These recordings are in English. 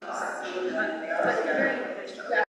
But very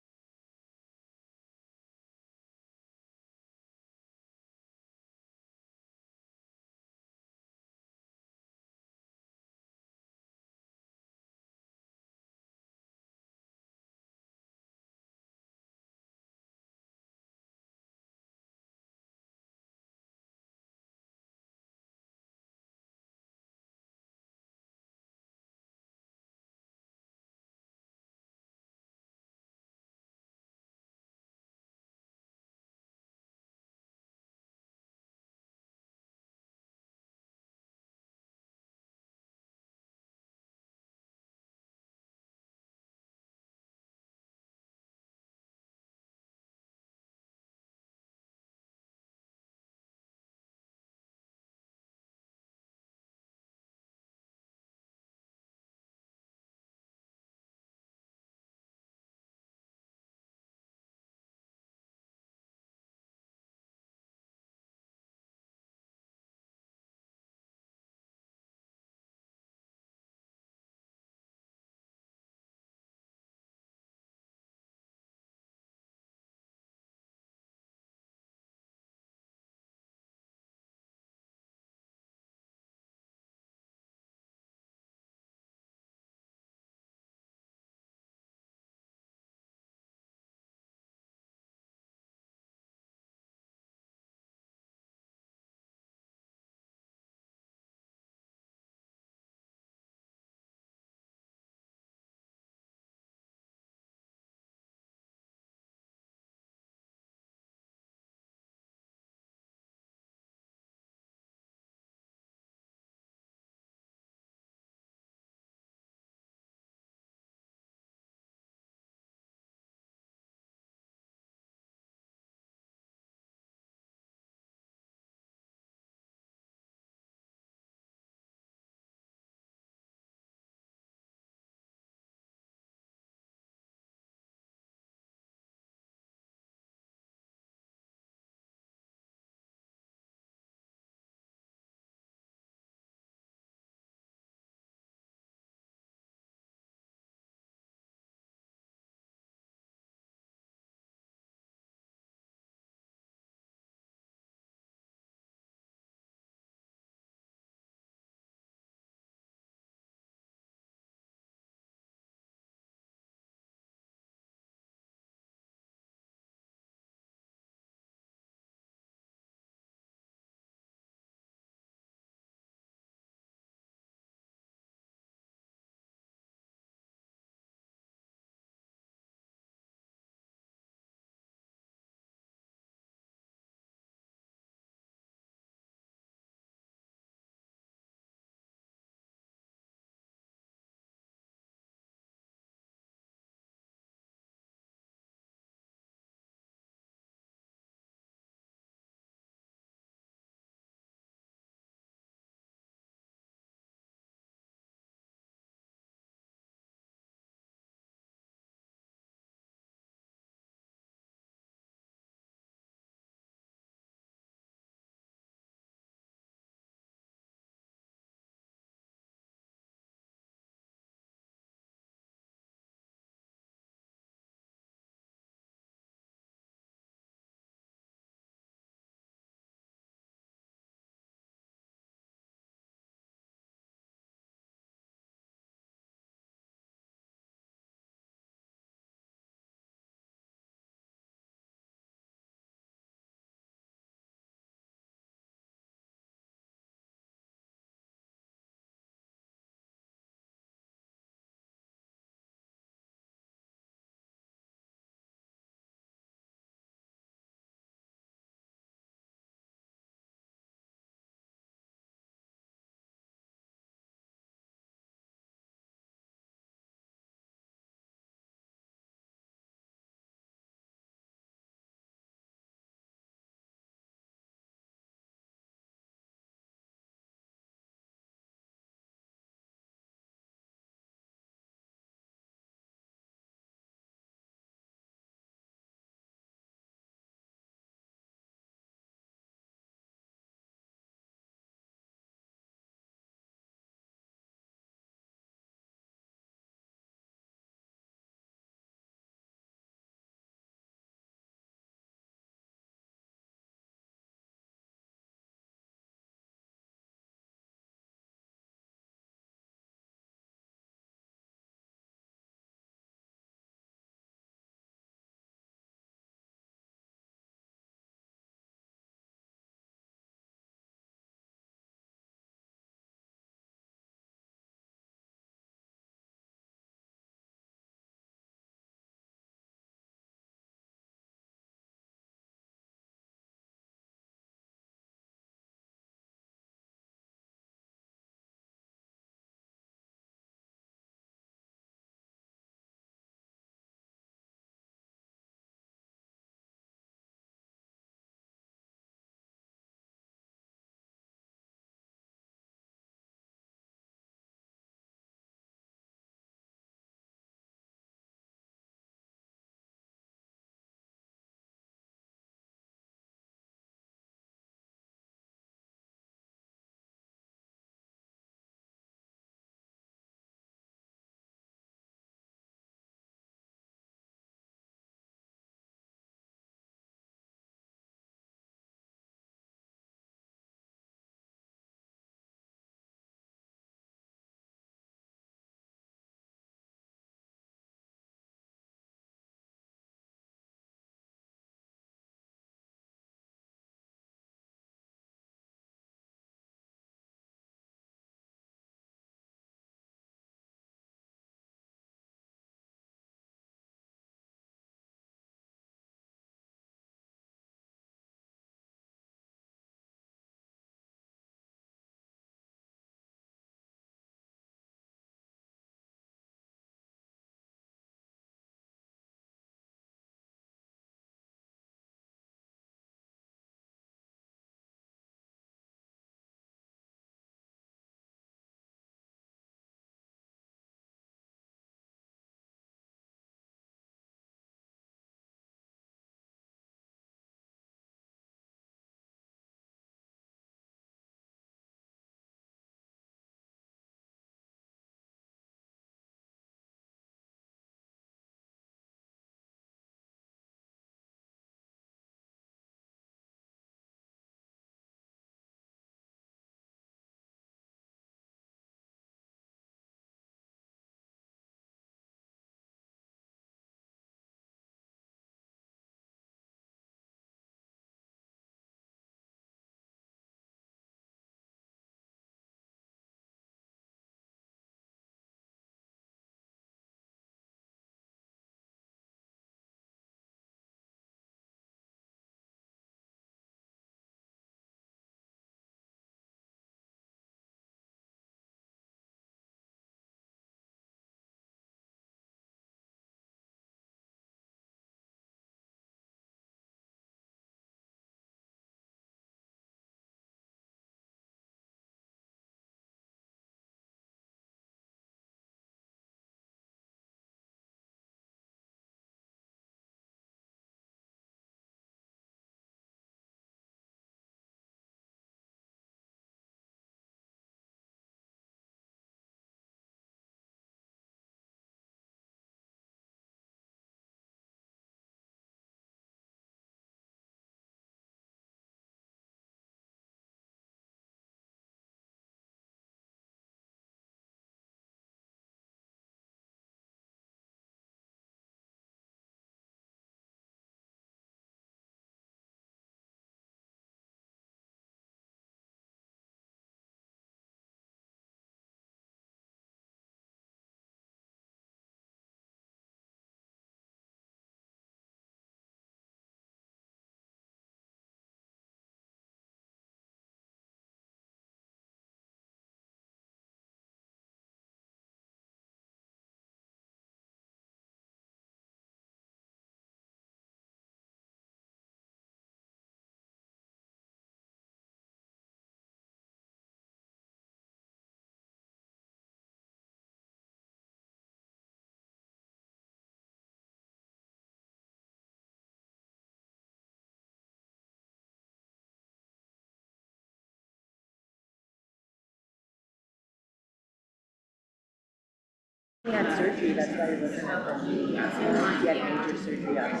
He had surgery, that's why he wasn't open. He had major surgery on his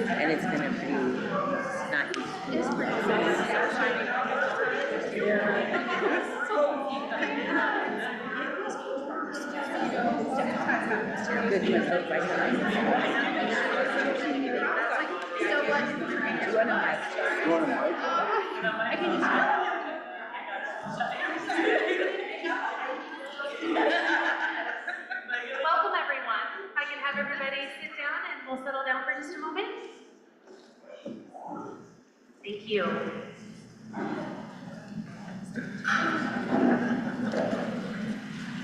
and it's gonna be not good to hope by the time. So what? Do you want a mic? You want a mic? I can use Welcome everyone. I can have everybody sit down and we'll settle down for just a moment. Thank you.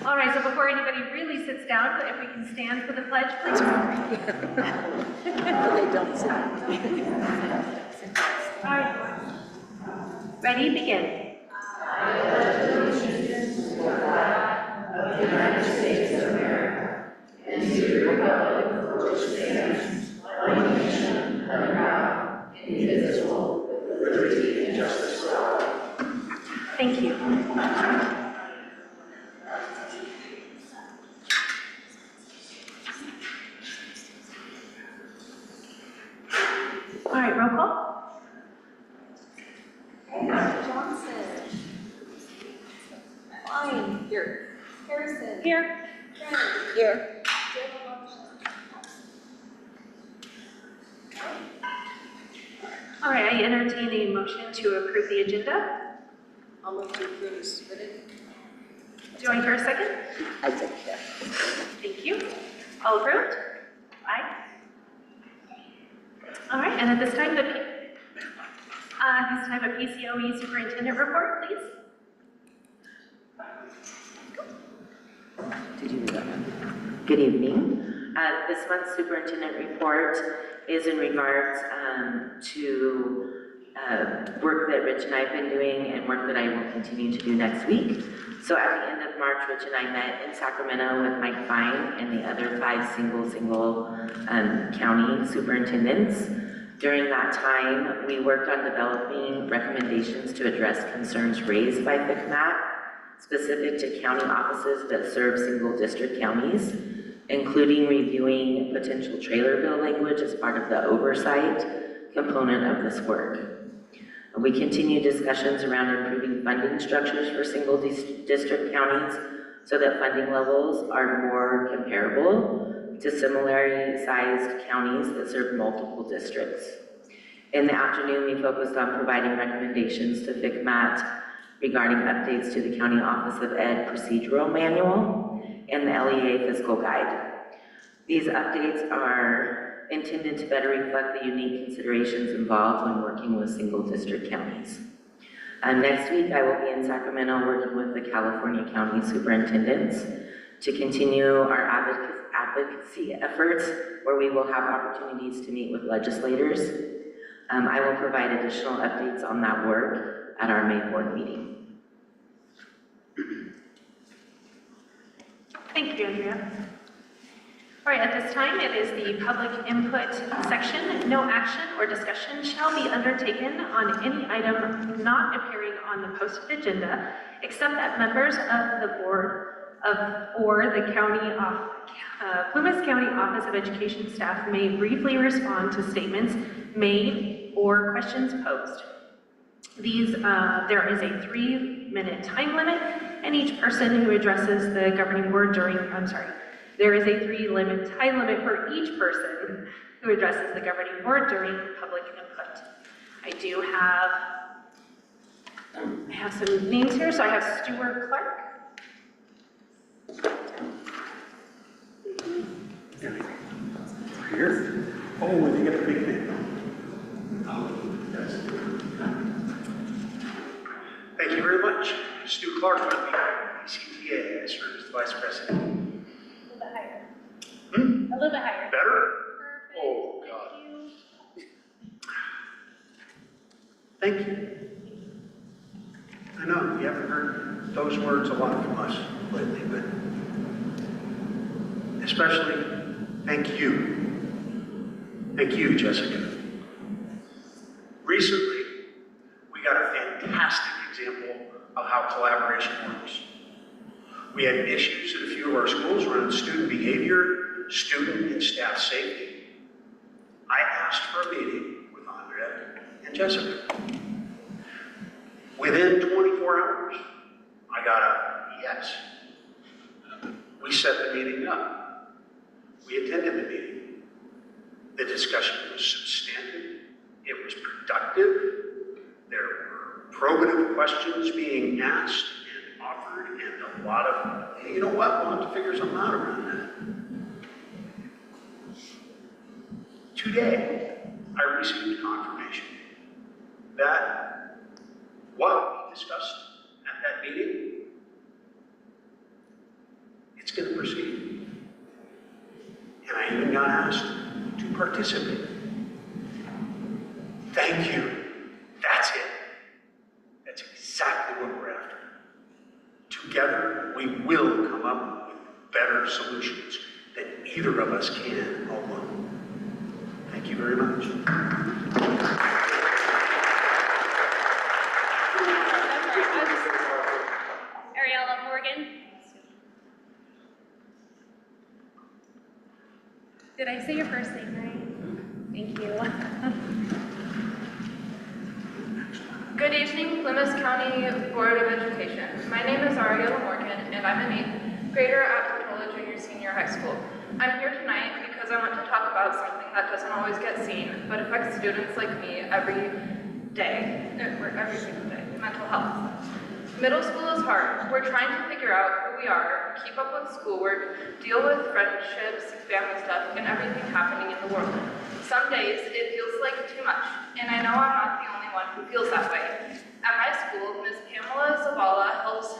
All right, so before anybody really sits down, if we can stand for the pledge, please. They don't sit. All right. Ready, begin. Thank you. All right, roll call. Johnson. Fine. Here. Harrison. Here. Trent. Here. All right, I entertain a motion to approve the agenda. I'll move to approve as submitted. Do I hear a second? I take that. Thank you. All approved? Aye. All right, and at this time, a PCOE superintendent report, please. Did you do that? Good evening. This month's superintendent report is in regards to work that Rich and I have been doing and work that I will continue to do next week. So at the end of March, Rich and I met in Sacramento with Mike Fine and the other 5 single county superintendents. During that time, we worked on developing recommendations to address concerns raised by FCMAT specific to county offices that serve single district counties, including reviewing potential trailer bill language as part of the oversight component of this work. We continue discussions around improving funding structures for single district counties so that funding levels are more comparable to similarly sized counties that serve multiple districts. In the afternoon, we focused on providing recommendations to FCMAT regarding updates to the County Office of Ed Procedural Manual and the LEA Fiscal Guide. These updates are intended to better reflect the unique considerations involved when working with single district counties. Next week, I will be in Sacramento working with the California County Superintendents to continue our advocacy efforts, where we will have opportunities to meet with legislators. I will provide additional updates on that work at our May board meeting. Thank you, Andrea. All right, at this time, it is the public input section. No action or discussion shall be undertaken on any item not appearing on the posted agenda, except that members of the board or the Plumas County Office of Education staff may briefly respond to statements made or questions posed. There is a 3-minute time limit, and each person who addresses the governing board there is a 3-minute time limit for each person who addresses the governing board during public input. I do have some names here. So I have Stuart Clark. Here? Oh, they get a big thing. Thank you very much. Stu Clark, with me, PCTA. I serve as the Vice President. A little bit higher. A Hmm? little bit higher. Better? Perfect. Oh, God. Thank you. Thank you. I know, you haven't heard those words a lot from us lately, but especially thank you. Thank you, Jessica. Recently, we got a fantastic example of how collaboration works. We had issues that to our schools around student behavior, student and staff safety. I asked for a meeting with Andrea and Jessica. Within 24 hours, I got a yes. We set the meeting up. We attended the meeting. The discussion was substantive. It was productive. There were probative questions being asked and offered, and a lot of, hey, you know what, we'll have to figure something out around that. Today, I received confirmation that what we discussed at that meeting, it's going to proceed. And I even got asked to participate. Thank you. That's it. That's exactly what we're after. Together, we will come up with better solutions than either of us can alone. Thank you very much. Ariella Morgan. Did I say your first name right? Thank you. Good evening, Plymouth County Board of Education. My name is Ariella Morgan, and I'm an 8th grader at Portola Junior Senior High School. I'm here tonight because I want to talk about something that doesn't always get seen, but affects students like me every day, or every single day, mental health. Middle school is hard. We're trying to figure out who we are, keep up with schoolwork, deal with friendships, family stuff, and everything happening in the world. Some days it feels like too much, and I know I'm not the only one who feels that way. At my school, Ms. Pamela Zavala helps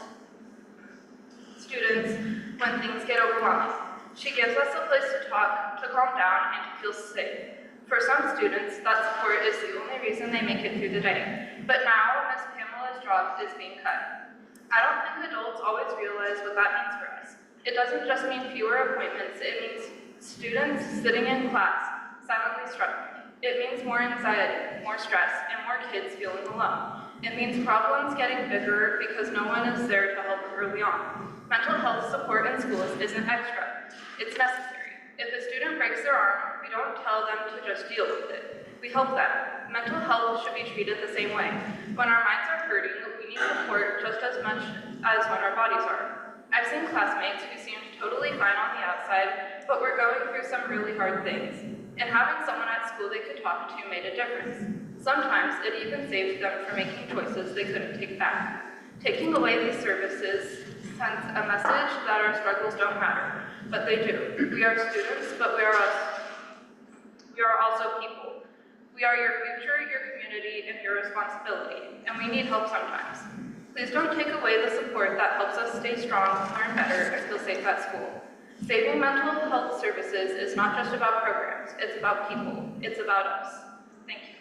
students when things get overwhelming. She gives us a place to talk, to calm down, and to feel safe. For some students, that support is the only reason they make it through the day. But now, Ms. Pamela's job is being cut. I don't think adults always realize what that means for us. It doesn't just mean fewer appointments, it means students sitting in class, silently struggling. It means more anxiety, more stress, and more kids feeling alone. It means problems getting bigger because no one is there to help early on. Mental health support in schools isn't extra, it's necessary. If a student breaks their arm, we don't tell them to just deal with it. We help them. Mental health should be treated the same way. When our minds are hurting, we need support just as much as when our bodies are. I've seen classmates who seemed totally fine on the outside, but were going through some really hard things. And having someone at school they could talk to made a difference. Sometimes it even saved them from making choices they couldn't take back. Taking away these services sends a message that our struggles don't matter, but they do. We are students, but we are also people. We are your future, your community, and your responsibility, and we need help sometimes. Please don't take away the support that helps us stay strong, learn better, and feel safe at school. Saving mental health services is not just about programs, it's about people. It's about us. Thank you.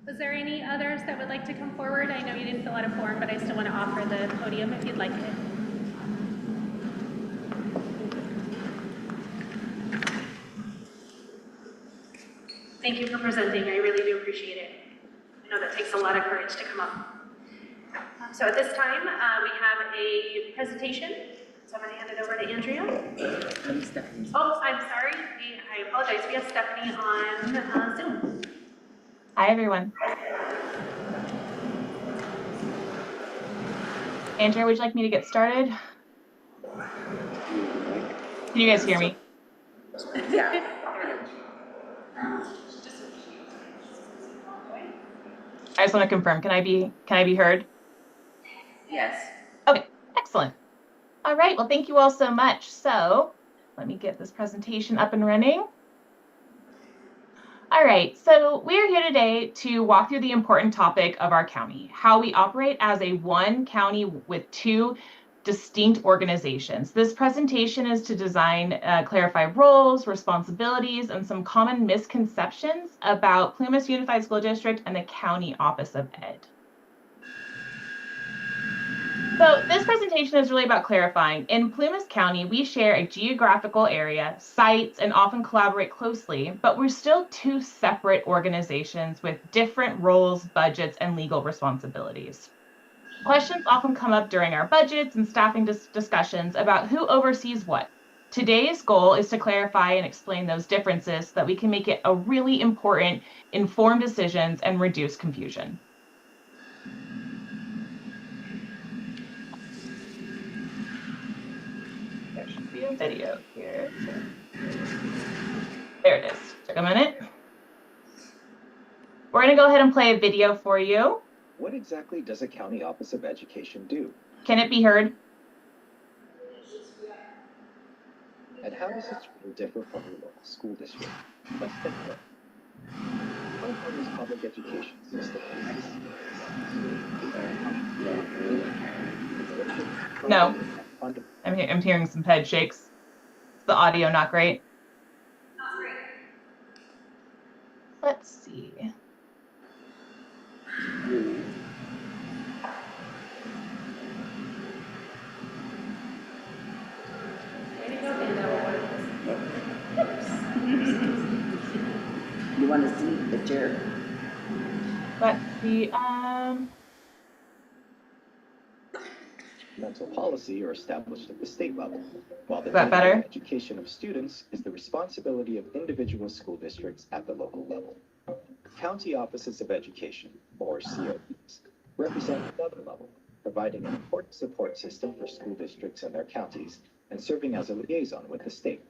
Was there any others that would like to come forward? I know you didn't fill out a form, but I still want to offer the podium if you'd like it. Thank you for presenting. I really do appreciate it. I know that takes a lot of courage to come up. So at this time, we have a presentation. So I'm going to hand it over to Andrea. I'm Stephanie. Oh, I'm sorry. I apologize. We have Stephanie on Zoom. Hi, everyone. Andrea, would you like me to get started? Can you guys hear me? Yeah. I just want to confirm. Can I be heard? Yes. Okay, excellent. All right, well, thank you all so much. So let me get this presentation up and running. All right, so we're here today to walk through the important topic of our county, how we operate as a one county with two distinct organizations. This presentation is to clarify roles, responsibilities, and some common misconceptions about Plymouth Unified School District and the County Office of Ed. So this presentation is really about clarifying. In Plumas County, we share a geographical area, sites, and often collaborate closely, but we're still two separate organizations with different roles, budgets, and legal responsibilities. Questions often come up during our budgets and staffing discussions about who oversees what. Today's goal is to clarify and explain those differences so that we can make it a really important, informed decisions and reduce confusion. There should be a video here. There it is. Took a minute. We're going to go ahead and play a video for you. What exactly does a county office of education do? Can it be heard? And how does its role differ from your local school district? Let's take a look. California's public education system No. I'm hearing some head shakes. Is the audio not great? Not great. Let's see. You want to see the chair? Let's see. Mental policy are established at the state level, while the Is that better? education of students is the responsibility of individual school districts at the local level. County offices of education, or COEs, represent another level, providing an important support system for school districts and their counties, and serving as a liaison with the state.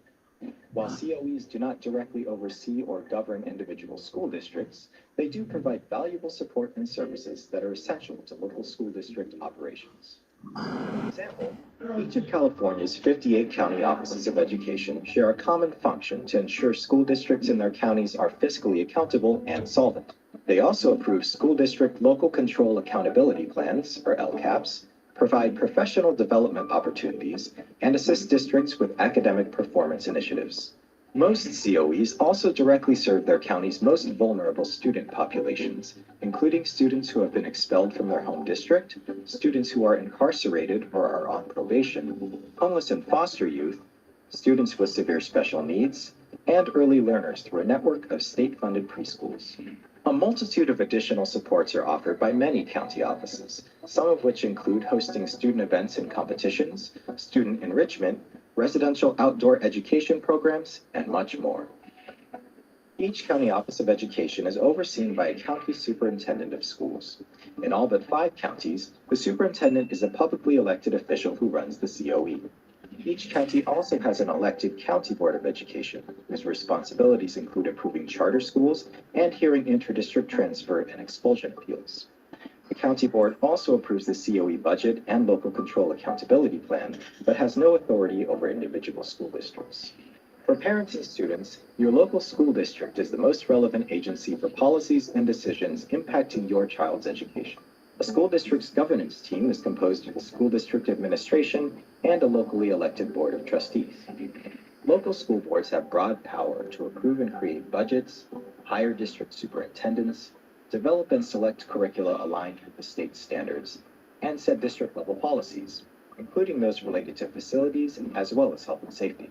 While COEs do not directly oversee or govern individual school districts, they do provide valuable support and services that are essential to local school district operations. For example, each of California's 58 county offices of education share a common function to ensure school districts in their counties are fiscally accountable and solvent. They also approve school district local control accountability plans, or LCAPs, provide professional development opportunities, and assist districts with academic performance initiatives. Most COEs also directly serve their county's most vulnerable student populations, including students who have been expelled from their home district, students who are incarcerated or are on probation, homeless and foster youth, students with severe special needs, and early learners through a network of state-funded preschools. A multitude of additional supports are offered by many county offices, some of which include hosting student events and competitions, student enrichment, residential outdoor education programs, and much more. Each county office of education is overseen by a county superintendent of schools. In all but 5 counties, the superintendent is a publicly elected official who runs the COE. Each county also has an elected county board of education, whose responsibilities include approving charter schools and hearing inter-district transfer and expulsion appeals. The county board also approves the COE budget and local control accountability plan, but has no authority over individual school districts. For parents and students, your local school district is the most relevant agency for policies and decisions impacting your child's education. A school district's governance team is composed of the school district administration and a locally elected board of trustees. Local school boards have broad power to approve and create budgets, hire district superintendents, develop and select curricula aligned with the state standards, and set district-level policies, including those related to facilities as well as health and safety.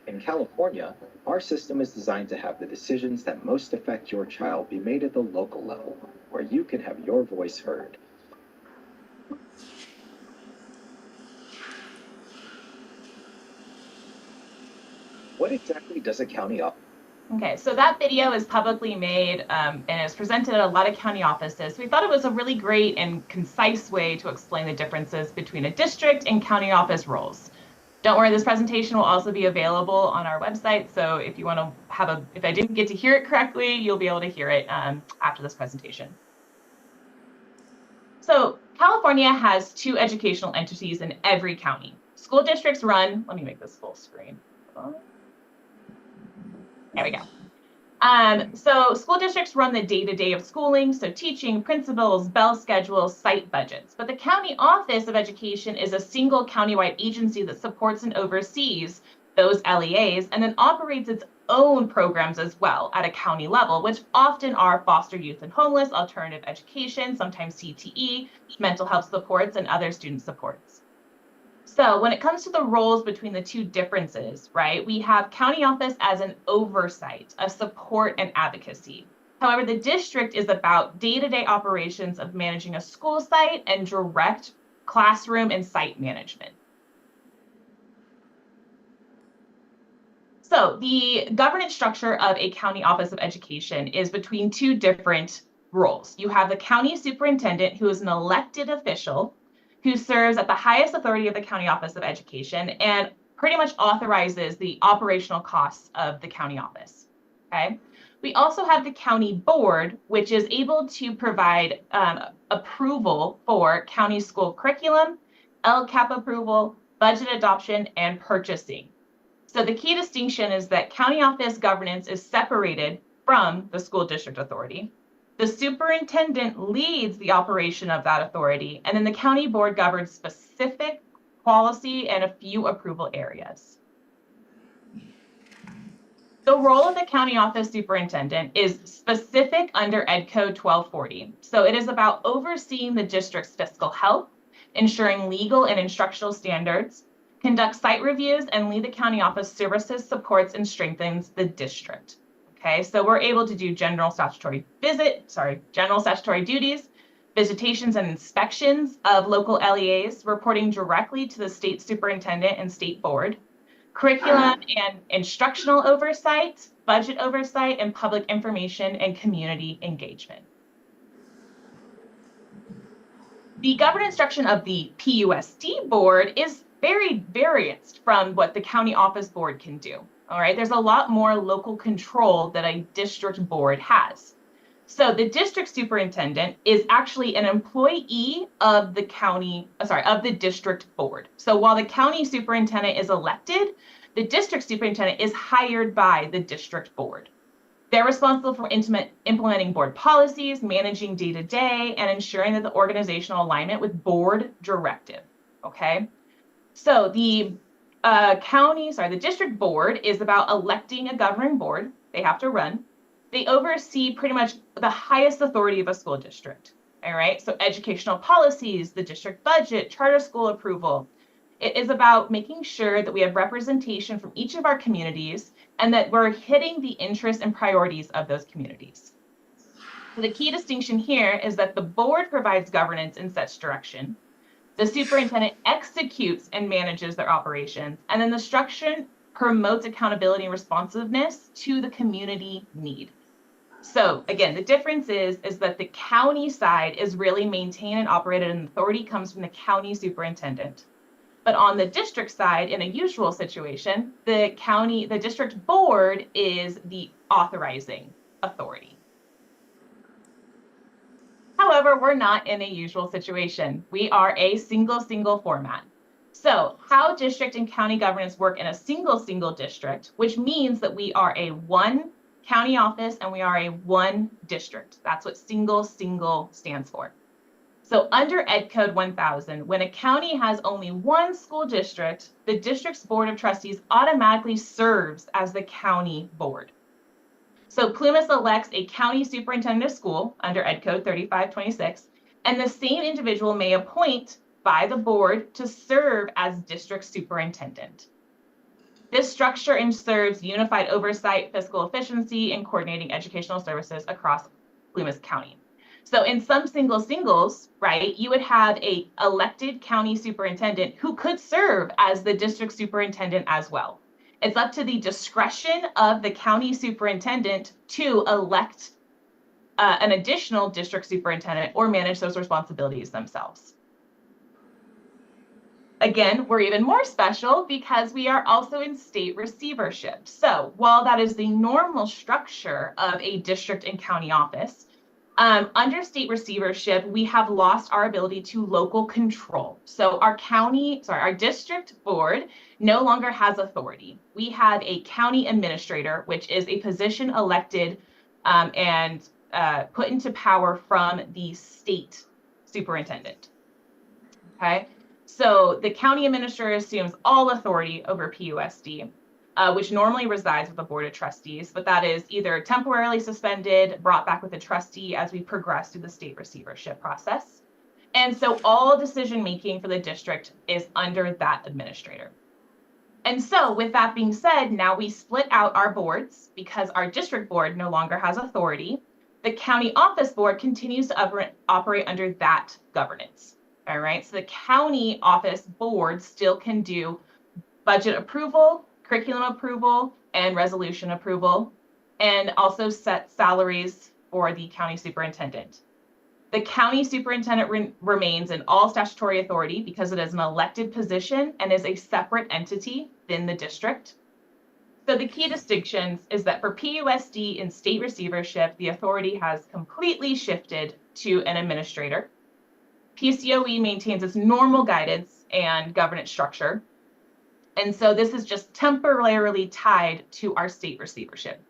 In California, our system is designed to have the decisions that most affect your child be made at the local level, where you can have your voice heard. What exactly does a county office? Okay, so that video is publicly made and is presented at a lot of county offices. We thought it was a really great and concise way to explain the differences between a district and county office roles. Don't worry, this presentation will also be available on our website. So if you want to have if I didn't get to hear it correctly, you'll be able to hear it after this presentation. So California has 2 educational entities in every county. School districts run, let me make this full screen. There we go. So school districts run the day-to-day of schooling, so teaching, principals, bell schedules, site budgets. But the County Office of Education is a single countywide agency that supports and oversees those LEAs and then operates its own programs as well at a county level, which often are foster youth and homeless, alternative education, sometimes CTE, mental health supports, and other student supports. So when it comes to the roles between the two differences, right, we have county office as an oversight, a support and advocacy. However, the district is about day-to-day operations of managing a school site and direct classroom and site management. So the governance structure of a county office of education is between two different roles. You have the county superintendent, who is an elected official who serves at the highest authority of the county office of education and pretty much authorizes the operational costs of the county office. Okay. We also have the county board, which is able to provide approval for county school curriculum, LCAP approval, budget adoption, and purchasing. So the key distinction is that county office governance is separated from the school district authority. The superintendent leads the operation of that authority, and then the county board governs specific policy and a few approval areas. The role of the county office superintendent is specific under Ed Code 1240. So it is about overseeing the district's fiscal health, ensuring legal and instructional standards, conduct site reviews, and lead the county office services, supports, and strengthens the district. Okay, so we're able to do general statutory duties, visitations and inspections of local LEAs, reporting directly to the state superintendent and state board, curriculum and instructional oversight, budget oversight, and public information and community engagement. The governance structure of the PUSD board is very various from what the county office board can do. All right, there's a lot more local control that a district board has. So the district superintendent is actually an employee of the of the district board. So while the county superintendent is elected, the district superintendent is hired by the district board. They're responsible for implementing board policies, managing day-to-day, and ensuring that the organizational alignment with board directive. Okay. So the the district board is about electing a governing board. They have to run. They oversee pretty much the highest authority of a school district. All right. So educational policies, the district budget, charter school approval. It is about making sure that we have representation from each of our communities and that we're hitting the interests and priorities of those communities. So the key distinction here is that the board provides governance and sets direction. The superintendent executes and manages their operations, and then the structure promotes accountability and responsiveness to the community need. So again, the difference is that the county side is really maintained and operated, and authority comes from the county superintendent. But on the district side, in a usual situation, the district board is the authorizing authority. However, we're not in a usual situation. We are a single format. So how district and county governance work in a single district, which means that we are a one county office and we are a one district. That's what single stands for. So under Ed Code 1000, when a county has only one school district, the district's board of trustees automatically serves as the county board. So Plumas elects a county superintendent of school under Ed Code 3526, and the same individual may appoint by the board to serve as district superintendent. This structure ensures unified oversight, fiscal efficiency, and coordinating educational services across Plumas County. So in some singles, right, you would have a elected county superintendent who could serve as the district superintendent as well. It's up to the discretion of the county superintendent to elect an additional district superintendent or manage those responsibilities themselves. Again, we're even more special because we are also in state receivership. So while that is the normal structure of a district and county office, under state receivership, we have lost our ability to local control. So our district board no longer has authority. We have a county administrator, which is a position elected and put into power from the state superintendent. Okay, so the county administrator assumes all authority over PUSD. which normally resides with the Board of Trustees, but that is either temporarily suspended, brought back with a trustee as we progress through the state receivership process. And so all decision-making for the district is under that administrator. And so with that being said, now we split out our boards because our district board no longer has authority. The county office board continues to operate under that governance. All right, so the county office board still can do budget approval, curriculum approval, and resolution approval, and also set salaries for the county superintendent. The county superintendent remains in all statutory authority because it is an elected position and is a separate entity within the district. So the key distinctions is that for PUSD and state receivership, the authority has completely shifted to an administrator. PCOE maintains its normal guidance and governance structure. And so this is just temporarily tied to our state receivership.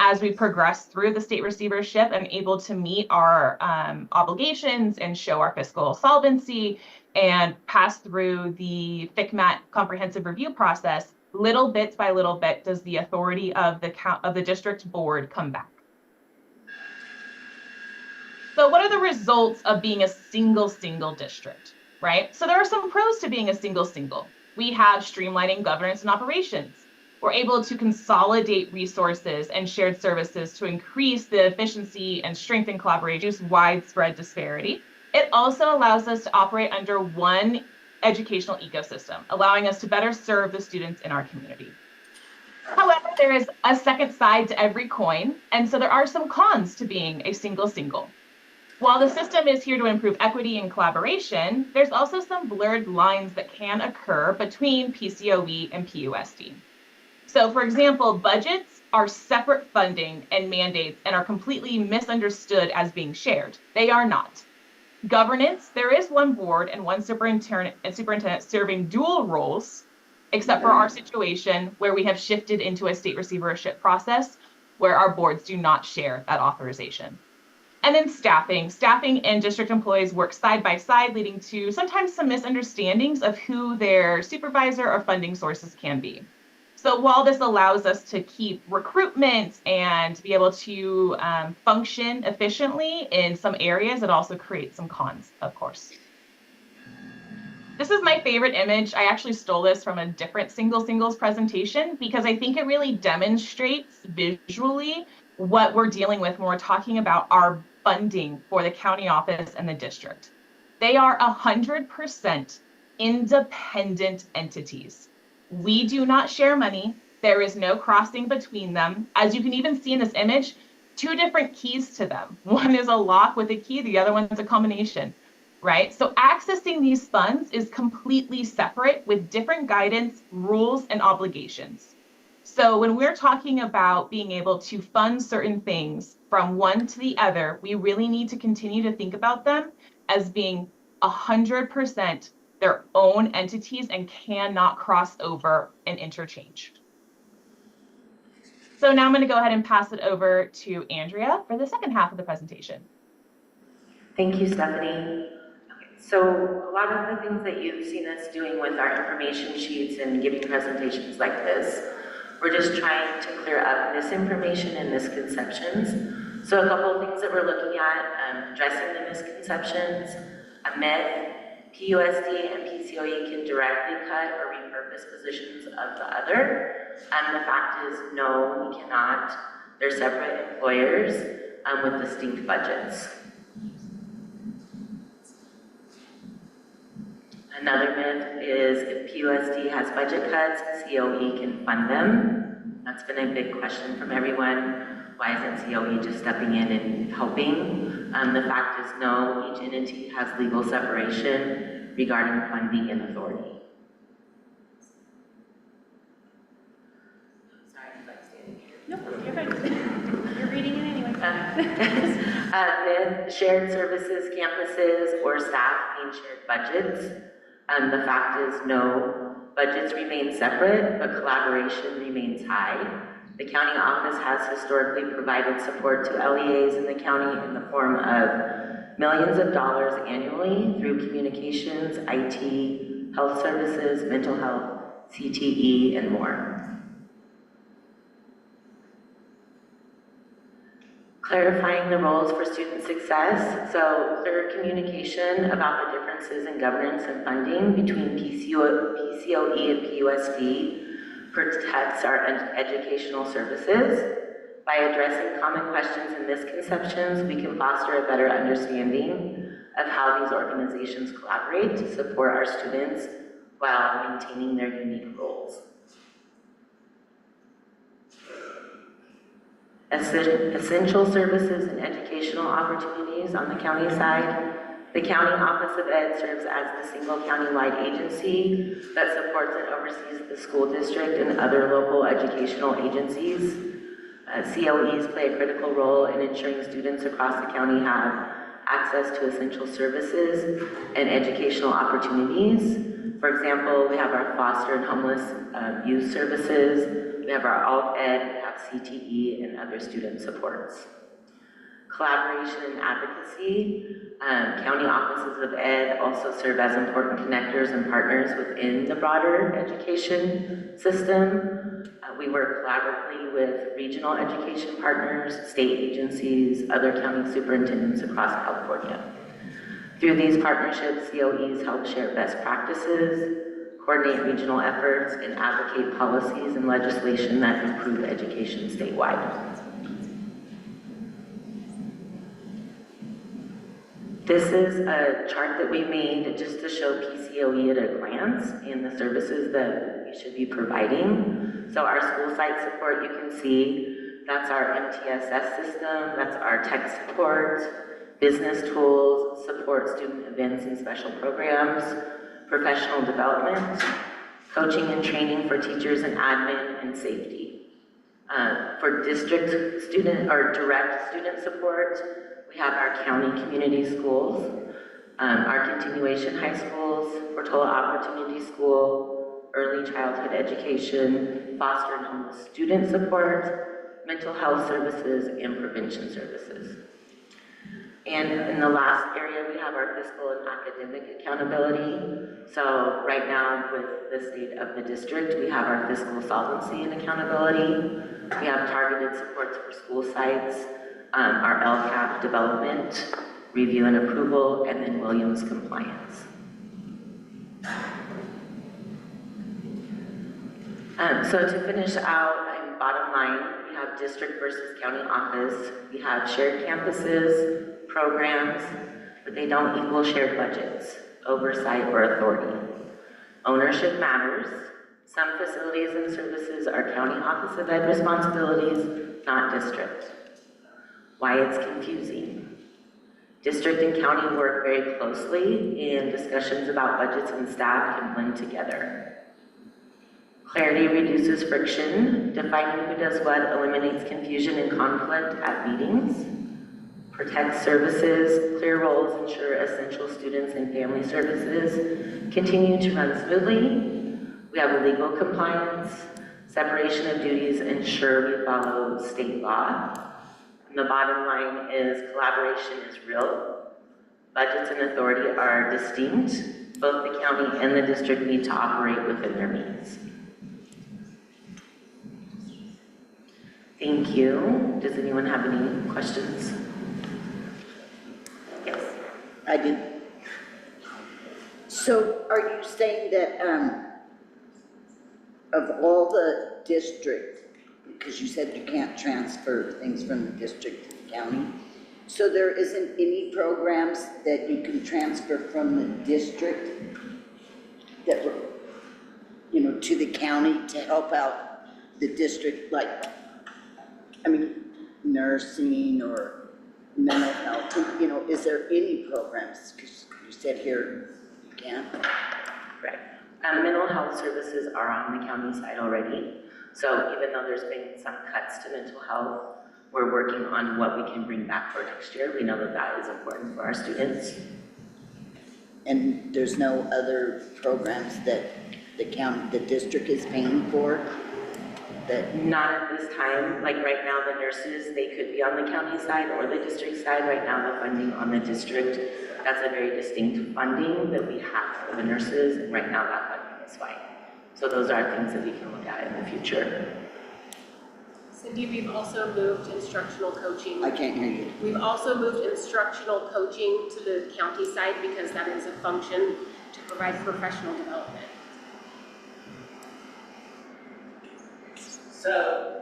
As we progress through the state receivership and able to meet our obligations and show our fiscal solvency and pass through the FCMAT comprehensive review process, little bits by little bit does the authority of the district board come back. So what are the results of being a single district, right? So there are some pros to being a single. We have streamlining governance and operations. We're able to consolidate resources and shared services to increase the efficiency and strengthen collaboration, reduce widespread disparity. It also allows us to operate under one educational ecosystem, allowing us to better serve the students in our community. However, there is a second side to every coin, and so there are some cons to being a single. While the system is here to improve equity and collaboration, there's also some blurred lines that can occur between PCOE and PUSD. So for example, budgets are separate funding and mandates and are completely misunderstood as being shared. They are not. Governance, there is one board and one superintendent serving dual roles, except for our situation where we have shifted into a state receivership process where our boards do not share that authorization. And then staffing and district employees work side by side, leading to sometimes some misunderstandings of who their supervisor or funding sources can be. So while this allows us to keep recruitment and be able to function efficiently in some areas, it also creates some cons, of course. This is my favorite image. I actually stole this from a different singles presentation because I think it really demonstrates visually what we're dealing with when we're talking about our funding for the county office and the district. They are 100% independent entities. We do not share money. There is no crossing between them. As you can even see in this image, two different keys to them. One is a lock with a key, the other one's a combination, right? So accessing these funds is completely separate with different guidance, rules, and obligations. So when we're talking about being able to fund certain things from one to the other, we really need to continue to think about them as being 100% their own entities and cannot cross over and interchange. So now I'm going to go ahead and pass it over to Andrea for the second half of the presentation. Thank you, Stephanie. So a lot of the things that you've seen us doing with our information sheets and giving presentations like this, we're just trying to clear up misinformation and misconceptions. So a couple of things that we're looking at, addressing the misconceptions, a myth, PUSD and PCOE can directly cut or repurpose positions of the other. The fact is, no, we cannot. They're separate employers with distinct budgets. Another myth is if PUSD has budget cuts, COE can fund them. That's been a big question from everyone. Why isn't COE just stepping in and helping? The fact is no, each entity has legal separation regarding funding and authority. Sorry, I'm like standing here. Nope, you're fine. You're reading it anyway. Myth, shared services, campuses, or staff being shared budgets. The fact is no, budgets remain separate, but collaboration remains high. The county office has historically provided support to LEAs in the county in the form of millions of dollars annually through communications, IT, health services, mental health, CTE, and more. Clarifying the roles for student success, so clear communication about the differences in governance and funding between PCOE and PUSD protects our educational services. By addressing common questions and misconceptions, we can foster a better understanding of how these organizations collaborate to support our students while maintaining their unique roles. Essential services and educational opportunities on the county side. The County Office of Ed serves as the single county-wide agency that supports and oversees the school district and other local educational agencies. COEs play a critical role in ensuring students across the county have access to essential services and educational opportunities. For example, we have our foster and homeless youth services, we have our alt ed, we have CTE, and other student supports. Collaboration and advocacy. County offices of ed also serve as important connectors and partners within the broader education system. We work collaboratively with regional education partners, state agencies, other county superintendents across California. Through these partnerships, COEs help share best practices, coordinate regional efforts, and advocate policies and legislation that improve education statewide. This is a chart that we made just to show PCOE at a glance and the services that we should be providing. So our school site support, you can see, that's our MTSS system, that's our tech support, business tools, support student events and special programs, professional development, coaching and training for teachers and admin, and safety. For district student or direct student support, we have our county community schools, our continuation high schools, Portola Opportunity School, early childhood education, foster and homeless student support, mental health services, and prevention services. And in the last area, we have our fiscal and academic accountability. So right now, with the state of the district, we have our fiscal solvency and accountability. We have targeted supports for school sites, our LCAP development, review and approval, and then Williams compliance. So to finish out, bottom line, we have district versus county office. We have shared campuses, programs, but they don't equal shared budgets, oversight, or authority. Ownership matters. Some facilities and services are county office of ed responsibilities, not district. Why it's confusing. District and county work very closely, and discussions about budgets and staff can blend together. Clarity reduces friction. Defining who does what eliminates confusion and conflict at meetings. Protects services. Clear roles ensure essential students and family services continue to run smoothly. We have legal compliance. Separation of duties ensure we follow state law. And the bottom line is collaboration is real. Budgets and authority are distinct. Both the county and the district need to operate within their means. Thank you. Does anyone have any questions? Yes. I do. So are you saying that of all the districts, because you said you can't transfer things from the district to the county, so there isn't any programs that you can transfer from the district that were, you know, to the county to help out the district, like, I mean, nursing or mental health, you know, is there any programs? Because you said here you can't. Right. Mental health services are on the county side already. So even though there's been some cuts to mental health, we're working on what we can bring back for next year. We know that that is important for our students. And there's no other programs that the district is paying for? That not at this time. Like right now, the nurses, they could be on the county side or the district side. Right now, the funding on the district, that's a very distinct funding that we have for the nurses. And right now, that funding is fine. So those are things that we can look at in the future. Cindy, we've also moved instructional coaching. I can't hear you. We've also moved instructional coaching to the county side because that is a function to provide professional development. So,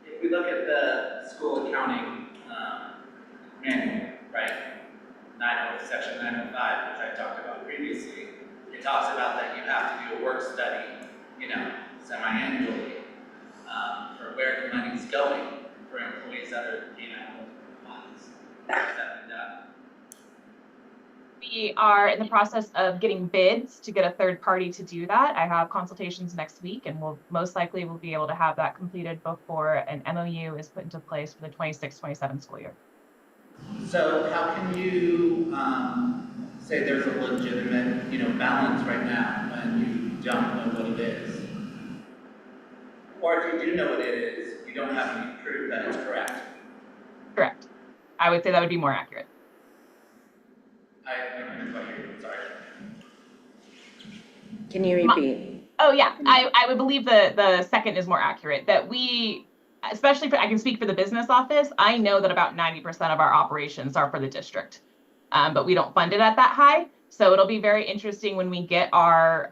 if we look at the school accounting manual, right, section 905, which I talked about previously, it talks about that you have to do a work study, semi-annually, for where the money's going for employees that are, funds. Has that been done? We are in the process of getting bids to get a third party to do that. I have consultations next week, and we'll most likely will be able to have that completed before an MOU is put into place for the 26-27 school year. So how can you say there's a legitimate, balance right now when you don't know what it is? Or if you do know what it is, you don't have any proof that it's correct? Correct. I would say that would be more accurate. I don't know what you're, sorry. Can you repeat? Oh yeah, I would believe the second is more accurate, that we, especially I can speak for the business office, I know that about 90% of our operations are for the district, but we don't fund it at that high. So it'll be very interesting when we get our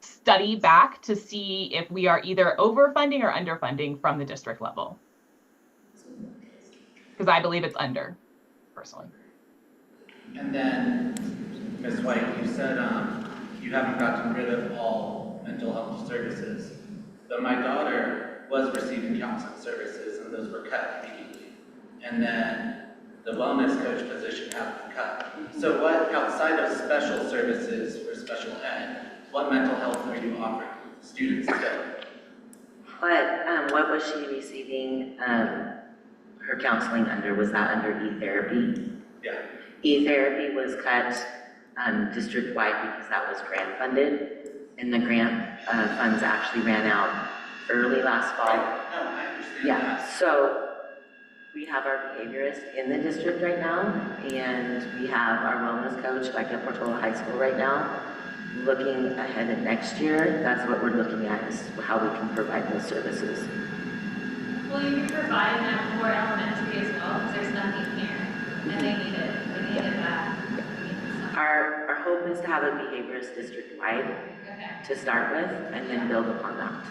study back to see if we are either overfunding or underfunding from the district level. Because I believe it's under, personally. And then, Ms. White, you said you haven't gotten rid of all mental health services, but my daughter was receiving counseling services and those were cut immediately. And then the wellness coach position has been cut. So what, outside of special services for special ed, what mental health are you offering students still? What was she receiving her counseling under? Was that under e-therapy? Yeah. E-therapy was cut district-wide because that was grant funded, and the grant funds actually ran out early last fall. Right. No, I understand that. So we have our behaviorist in the district right now, and we have our wellness coach back at Portola High School right now. Looking ahead at next year, that's what we're looking at, is how we can provide those services. Will you be providing them for elementary as well, because there's nothing here, and they need it back. Our hope is to have a behaviorist district-wide to start with, and then build upon that.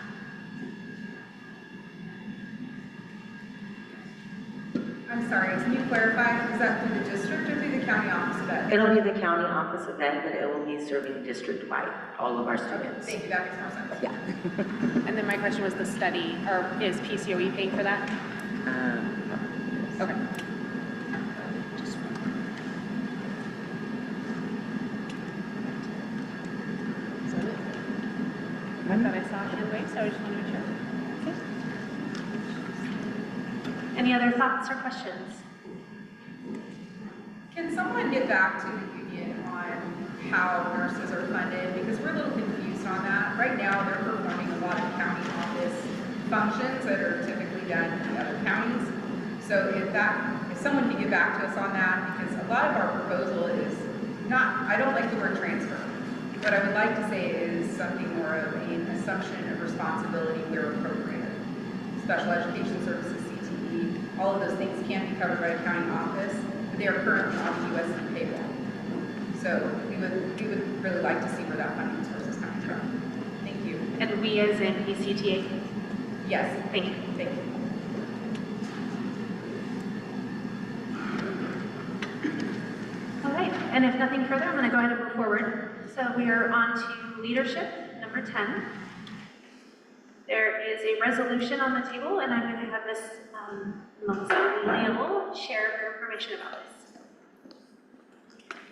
I'm sorry, can you clarify, is that through the district or through the county office of ed? It'll be the county office of ed, but it will be serving district-wide, all of our students. Thank you, that makes more sense. Yeah. And then my question was the study, or is PCOE paying for that? Okay. I thought I saw a hand wave, so I just want to make sure. Any other thoughts or questions? Can someone get back to the union on how nurses are funded? Because we're a little confused on that. Right now, they're performing a lot of county office functions that are typically done in other counties. So if someone can get back to us on that, because a lot of our proposal is not, I don't like the word transfer. What I would like to say is something more of an assumption of responsibility where appropriate. Special education services, CTE, all of those things can be covered by a county office, but they are currently on the USD payroll. So we would really like to see where that funding source is coming from. Thank you. And we as in PCTA? Yes. Thank you. Thank you. All right, and if nothing further, I'm going to go ahead and move forward. So we are on to leadership, number 10. There is a resolution on the table, and I'm going to have Ms. Melissa Neal share her information about this.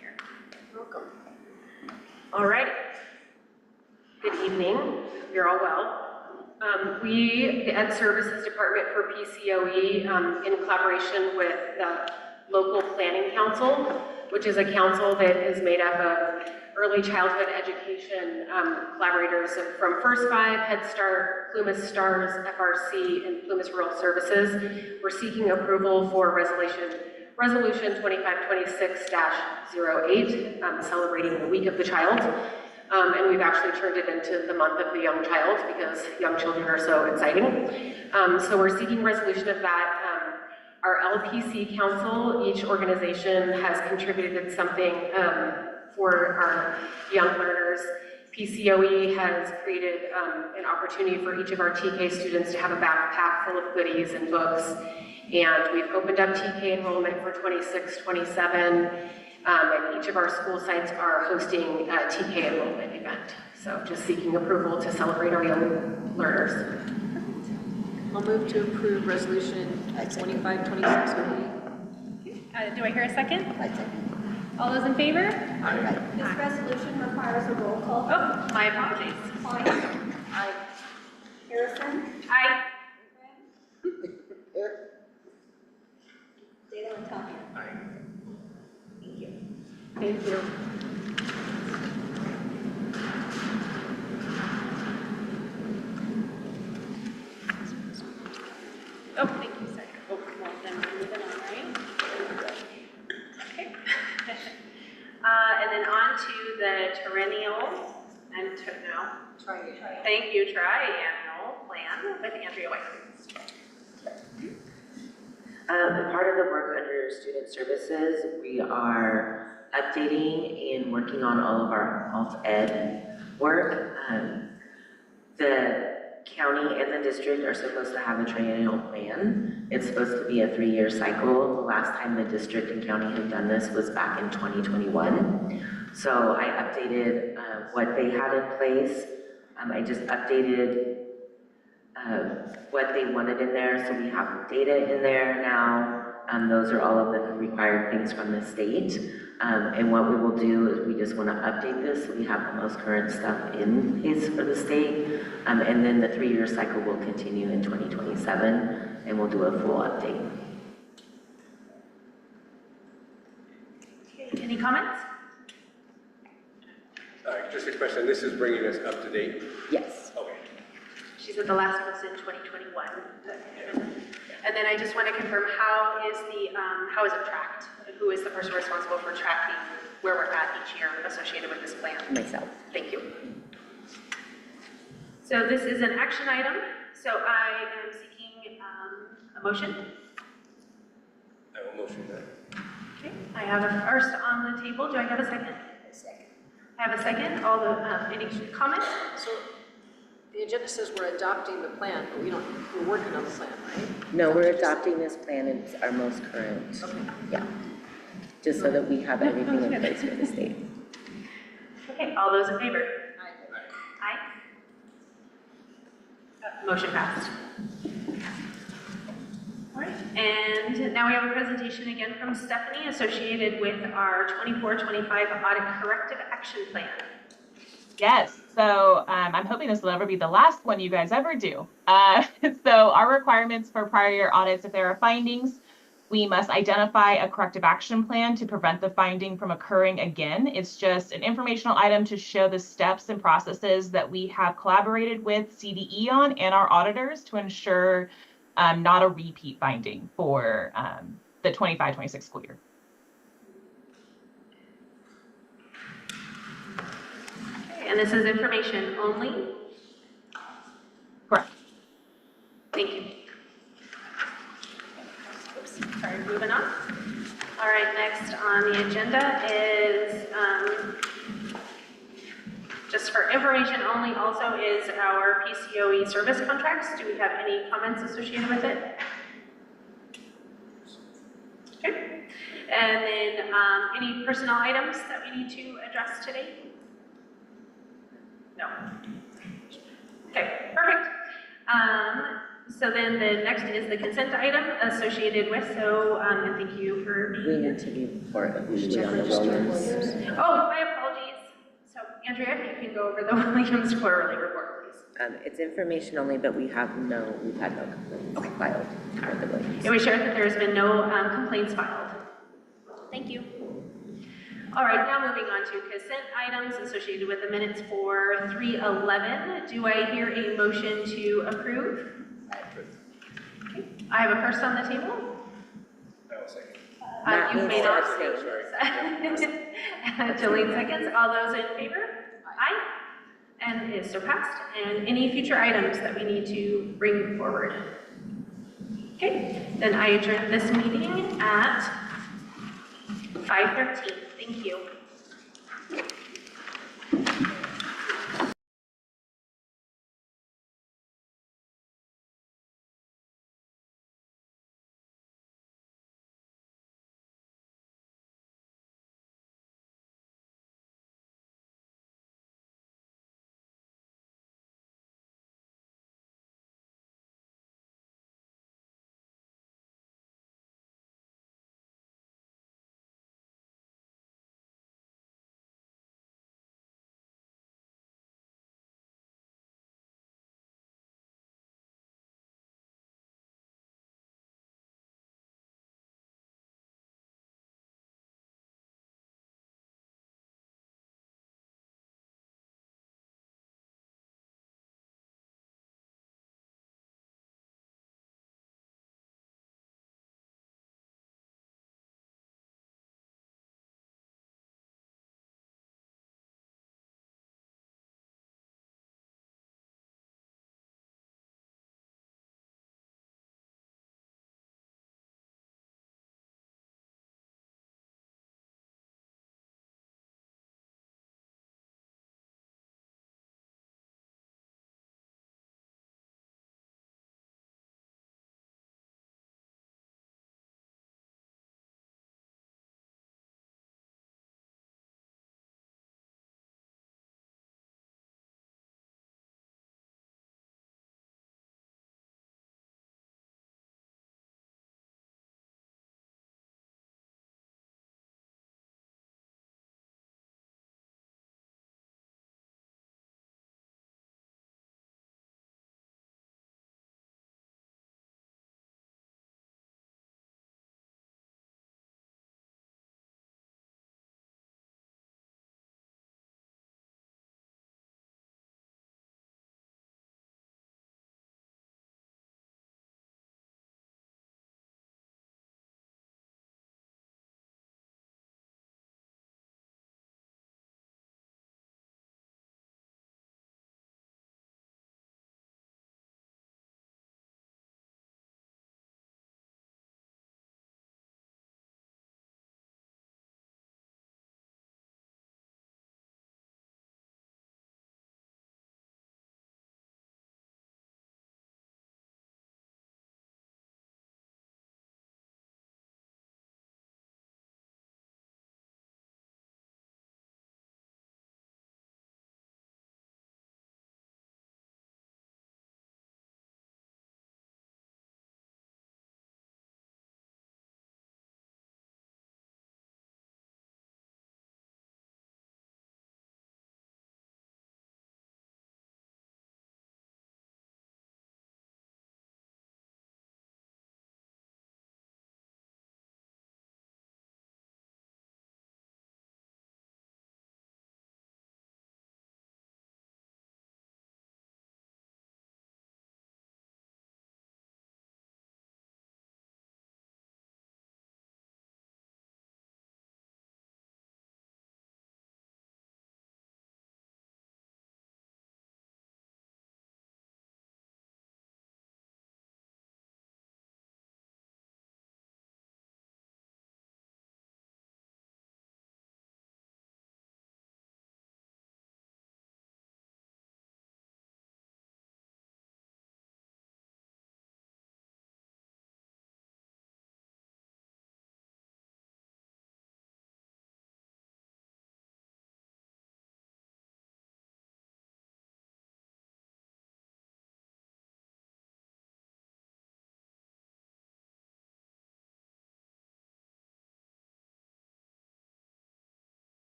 Here. Welcome. All right. Good evening. You're all well. We, the Ed Services Department for PCOE, in collaboration with the local planning council, which is a council that is made up of early childhood education collaborators from First Five, Head Start, Plumas Stars, FRC, and Plumas Rural Services. We're seeking approval for Resolution 2526-08, celebrating the Week of the Child. And we've actually turned it into the month of the young child because young children are so exciting. So we're seeking resolution of that. Our LPC council, each organization has contributed something for our young learners. PCOE has created an opportunity for each of our TK students to have a backpack full of goodies and books. And we've opened up TK enrollment for 26, 27, and each of our school sites are hosting a TK enrollment event. So just seeking approval to celebrate our young learners. I'll move to approve resolution 2526. Do I hear a second? I second. All those in favor? This resolution requires a roll call. Oh, my apologies. Klein. Aye. Harrison. Aye. Dale and Tommy. Thank you. Thank you. Oh, thank you, sorry. Oh, well, then we're moving on, right? Okay. And then on to the triennial, and thank you, triennial plan with Andrea White. Part of the work under student services, we are updating and working on all of our alt ed work. The county and the district are supposed to have a triennial plan. It's supposed to be a 3-year cycle. The last time the district and county had done this was back in 2021. So I updated what they had in place. I just updated what they wanted in there, so we have data in there now. Those are all of the required things from the state. And what we will do is we just want to update this so we have the most current stuff in place for the state. And then the 3-year cycle will continue in 2027, and we'll do a full update. Okay, any comments? Just a question, this is bringing us up to date? Yes. Okay. She said the last was in 2021. And then I just want to confirm, how is it tracked? Who is the person responsible for tracking where we're at each year associated with this plan? Myself. Thank you. So this is an action item, so I am seeking a motion. I will motion that. Okay, I have a first on the table. Do I have a second? A second. I have a second. All the, any comments? So the agenda says we're adopting the plan, but we're working on the plan, right? No, we're adopting this plan, and it's our most current. Okay. Yeah. Just so that we have everything in place for the state. Okay, all those in favor? Aye. Aye. Motion passed. All right, and now we have a presentation again from Stephanie associated with our 24-25 audit corrective action plan. Yes, so I'm hoping this will ever be the last one you guys ever do. So our requirements for prior year audits, if there are findings, we must identify a corrective action plan to prevent the finding from occurring again. It's just an informational item to show the steps and processes that we have collaborated with CDE on and our auditors to ensure not a repeat finding for the 25-26 school year. And this is information only? Correct. Thank you. Oops, sorry, moving on. All right, next on the agenda is, just for information only also, is our PCOE service contracts. Do we have any comments associated with it? Okay. And then any personnel items that we need to address today? No. Okay, perfect. So then the next is the consent item associated with, so, and thank you for We being need to report officially on the Williams. Oh, my apologies. So Andrea, if you can go over the Williams quarterly report, please. It's information only, but we've had no complaints filed for the Williams. And we shared that there's been no complaints filed. Thank you. All right, now moving on to consent items associated with the minutes for 3/11. Do I hear a motion to approve? I approve. Okay. I have a first on the table. I will second. Matt You needs made to it. abstain. Jolene seconds. All those in favor? aye, and is so passed. And any future items that we need to bring forward? Okay, then I adjourn this meeting at 5:13. Thank you.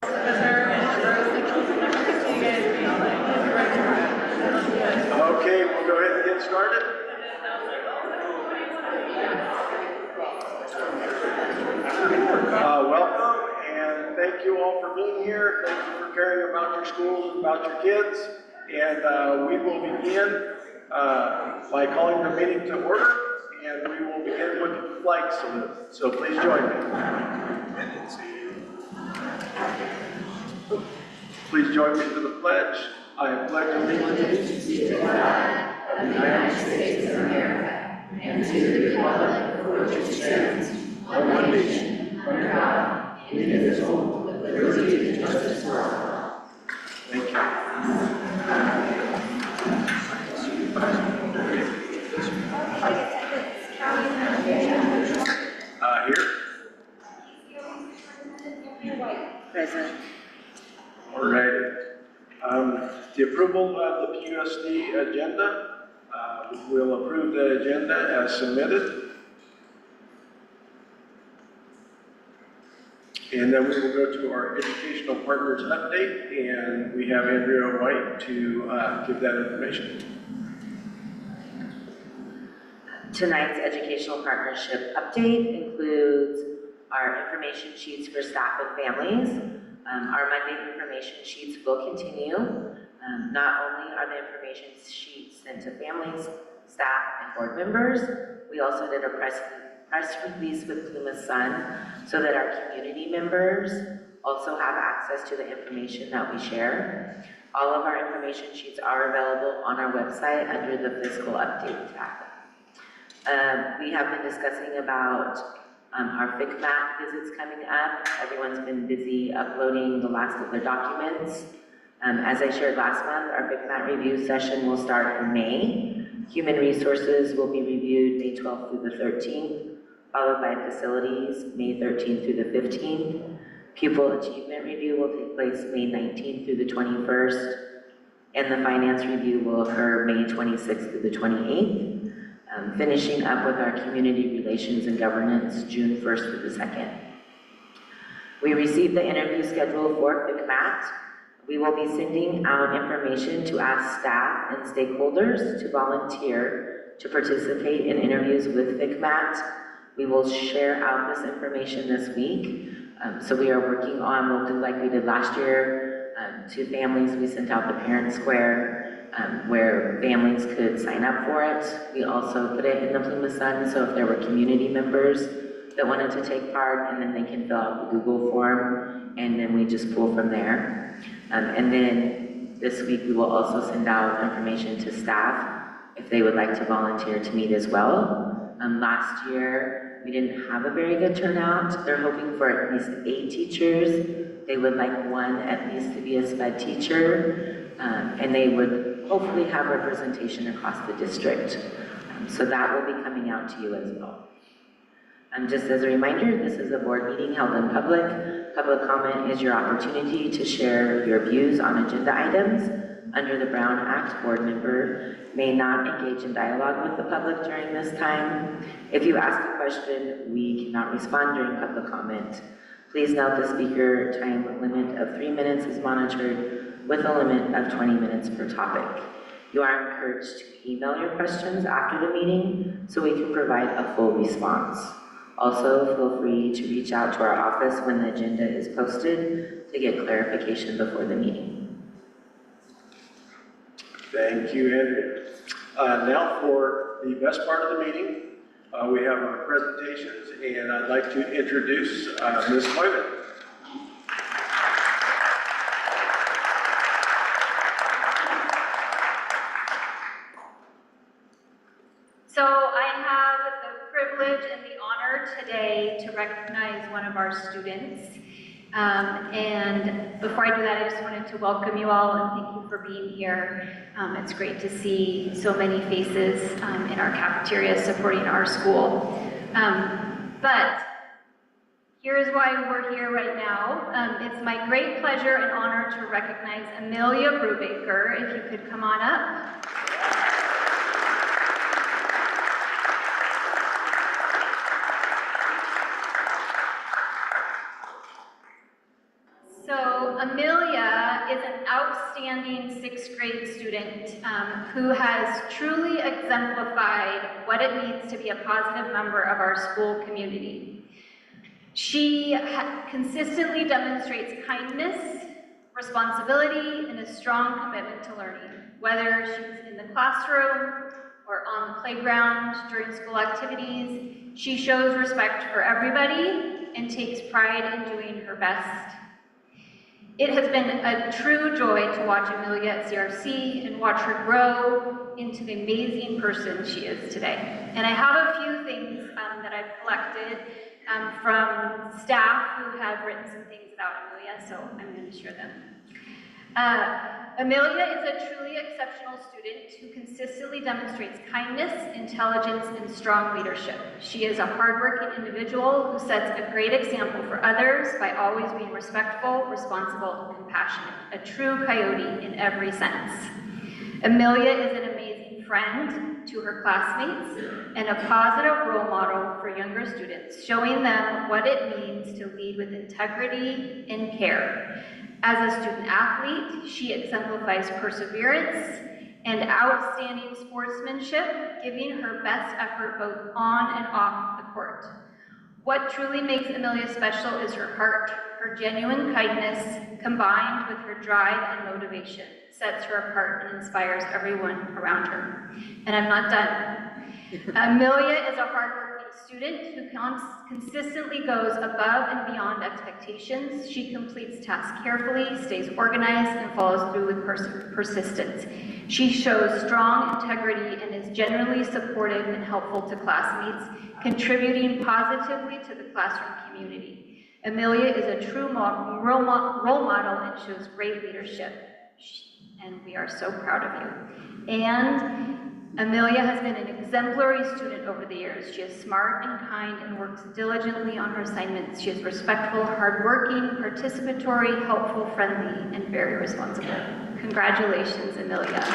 Okay, we'll go ahead and get started. Welcome, and thank you all for being here. Thank you for caring about your schools and about your kids. And we will begin by calling the meeting to order, and we will begin with the flag salute. So please join me. Please join me to the pledge. I pledge allegiance to the flag of the United States of America and to the republic for which it stands, one nation, under God, indivisible, with liberty and justice for all. Thank you. Here. Present. All right. The approval of the PUSD agenda. We'll approve the agenda as submitted. And then we will go to our educational partners update, and we have Andrea White to give that information. Tonight's educational partnership update includes our information sheets for staff and families. Our Monday information sheets will continue. Not only are the information sheets sent to families, staff, and board members, we also did a press release with Plymouth Sun so that our community members also have access to the information that we share. All of our information sheets are available on our website under the fiscal update tab. We have been discussing about our FICMAT visits coming up. Everyone's been busy uploading the last of their documents. As I shared last month, our FICMAT review session will start in May. Human resources will be reviewed May 12th through the 13th, followed by facilities May 13th through the 15th. Pupil achievement review will take place May 19th through the 21st, and the finance review will occur May 26th through the 28th. Finishing up with our community relations and governance June 1st through the 2nd. We received the interview schedule for FICMAT. We will be sending out information to ask staff and stakeholders to volunteer to participate in interviews with FICMAT. We will share out this information this week. So we are working on, we'll do like we did last year, to families. We sent out the parent square where families could sign up for it. We also put it in the Plymouth Sun, so if there were community members that wanted to take part, and then they can fill out the Google form, and then we just pull from there. And then this week we will also send out information to staff if they would like to volunteer to meet as well. Last year, we didn't have a very good turnout. They're hoping for at least 8 teachers. They would like 1 at least to be a SPED teacher, and they would hopefully have representation across the district. So that will be coming out to you as well. Just as a reminder, this is a board meeting held in public. Public comment is your opportunity to share your views on agenda items. Under the Brown Act, board member may not engage in dialogue with the public during this time. If you ask a question, we cannot respond during public comment. Please note the speaker time limit of 3 minutes is monitored with a limit of 20 minutes per topic. You are encouraged to email your questions after the meeting so we can provide a full response. Also, feel free to reach out to our office when the agenda is posted to get clarification before the meeting. Thank you, Andrea. Now for the best part of the meeting, we have our presentations, and I'd like to introduce Ms. Moyman. So I have the privilege and the honor today to recognize one of our students. And before I do that, I just wanted to welcome you all and thank you for being here. It's great to see so many faces in our cafeteria supporting our school. But here's why we're here right now. It's my great pleasure and honor to recognize Amelia Brubaker. If you could come on up. So Amelia is an outstanding sixth grade student who has truly exemplified what it means to be a positive member of our school community. She consistently demonstrates kindness, responsibility, and a strong commitment to learning, whether she's in the classroom or on the playground during school activities. She shows respect for everybody and takes pride in doing her best. It has been a true joy to watch Amelia at CRC and watch her grow into the amazing person she is today. And I have a few things that I've collected from staff who have written some things about Amelia, so I'm going to share them. Amelia is a truly exceptional student who consistently demonstrates kindness, intelligence, and strong leadership. She is a hardworking individual who sets a great example for others by always being respectful, responsible, and compassionate. A true coyote in every sense. Amelia is an amazing friend to her classmates and a positive role model for younger students, showing them what it means to lead with integrity and care. As a student athlete, she exemplifies perseverance and outstanding sportsmanship, giving her best effort both on and off the court. What truly makes Amelia special is her heart. Her genuine kindness, combined with her drive and motivation, sets her apart and inspires everyone around her. And I'm not done. Amelia is a hardworking student who consistently goes above and beyond expectations. She completes tasks carefully, stays organized, and follows through with persistence. She shows strong integrity and is generally supportive and helpful to classmates, contributing positively to the classroom community. Amelia is a true role model and shows great leadership, and we are so proud of you. And Amelia has been an exemplary student over the years. She is smart and kind and works diligently on her assignments. She is respectful, hardworking, participatory, helpful, friendly, and very responsible. Congratulations, Amelia.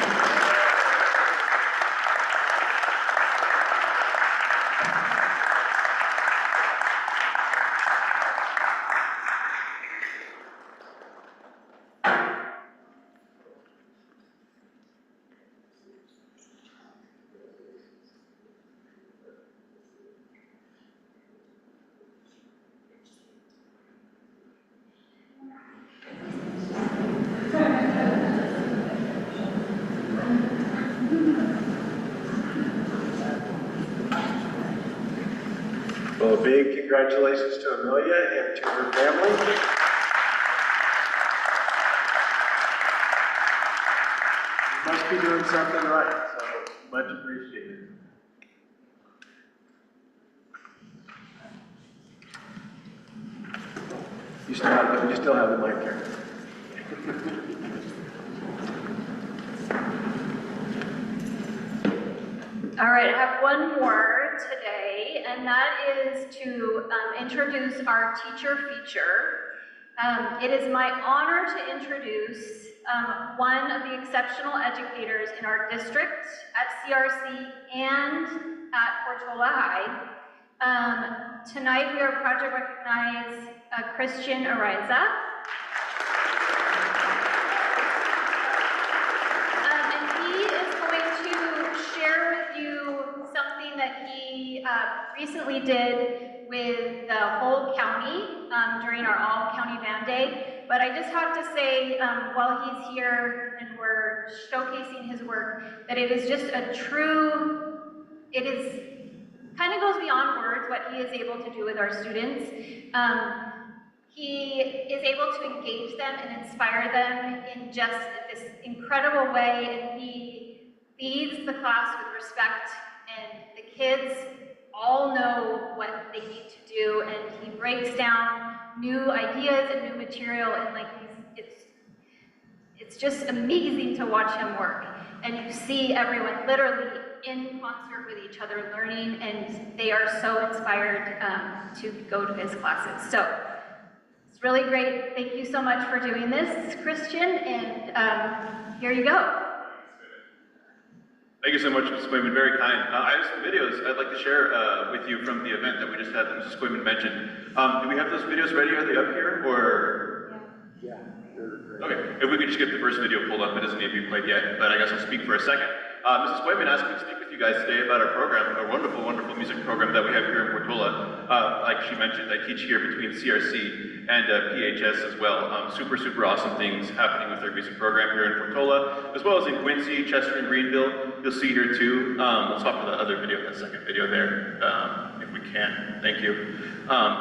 Well, a big congratulations to Amelia and to her family. You must be doing something right, so much appreciated. You still have the mic here. All right, I have one more today, and that is to introduce our teacher feature. It is my honor to introduce one of the exceptional educators in our district at CRC and at Portola High. Tonight we are proud to recognize Christian Ariza. That he recently did with the whole county during our all-county band day. But I just have to say, while he's here and we're showcasing his work, that it is just a true, it is, kind of goes beyond words what he is able to do with our students. He is able to engage them and inspire them in just this incredible way, and he leads the class with respect. And the kids all know what they need to do, and he breaks down new ideas and new material, and like it's just amazing to watch him work. And you see everyone literally in concert with each other learning, and they are so inspired to go to his classes. So it's really great. Thank you so much for doing this, Christian, and here you go. Thank you so much, Mrs. Quayman, very kind. I have some videos I'd like to share with you from the event that we just had that Mrs. Quayman mentioned. Do we have those videos ready? Are they up here, or? Yeah. Okay, if we could just get the first video pulled up, it doesn't need to be played yet, but I guess I'll speak for a second. Mrs. Whiteman asked me to speak with you guys today about our program, a wonderful, wonderful music program that we have here in Portola. Like she mentioned, I teach here between CRC and PHS as well. Super, super awesome things happening with our music program here in Portola, as well as in Quincy, Chester, and Greenville. You'll see here too. Let's talk to the other video, that second video there, if we can. Thank you.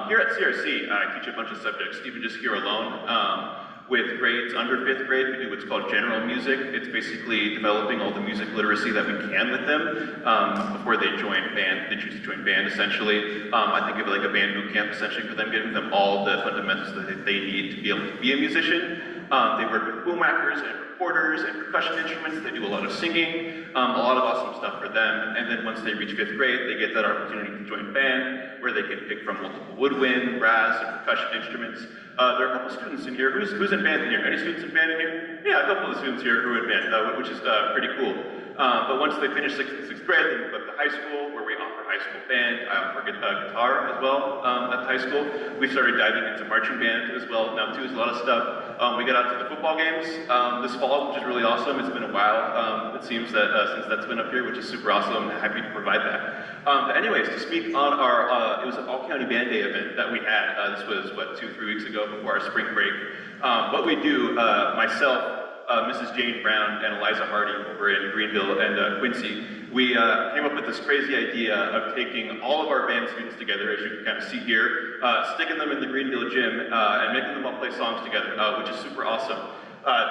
Here at CRC, I teach a bunch of subjects, even just here alone. With grades under 5th grade, we do what's called general music. It's basically developing all the music literacy that we can with them before they join band. They choose to join band, essentially. I think of it like a band boot camp, essentially, for them, giving them all the fundamentals that they need to be able to be a musician. They work with boomwhackers and recorders and percussion instruments. They do a lot of singing, a lot of awesome stuff for them. And then once they reach 5th grade, they get that opportunity to join band, where they can pick from multiple woodwind, brass, and percussion instruments. There are a couple students in here. Who's in band in here? Any students in band in here? Yeah, a couple of students here who are in band, which is pretty cool. But once they finish 6th and 6th grade, they move up to high school, where we offer high school band. I offer guitar as well at the high school. We started diving into marching band as well now too. There's a lot of stuff. We got out to the football games this fall, which is really awesome. It's been a while, it seems, that since that's been up here, which is super awesome. I'm happy to provide that. But anyways, to speak on our, it was an all-county band day event that we had. This was, what, 2-3 weeks ago before our spring break. What we do, myself, Mrs. Jane Brown and Eliza Hardy over in Greenville and Quincy, we came up with this crazy idea of taking all of our band students together, as you can kind of see here, sticking them in the Greenville gym and making them all play songs together, which is super awesome.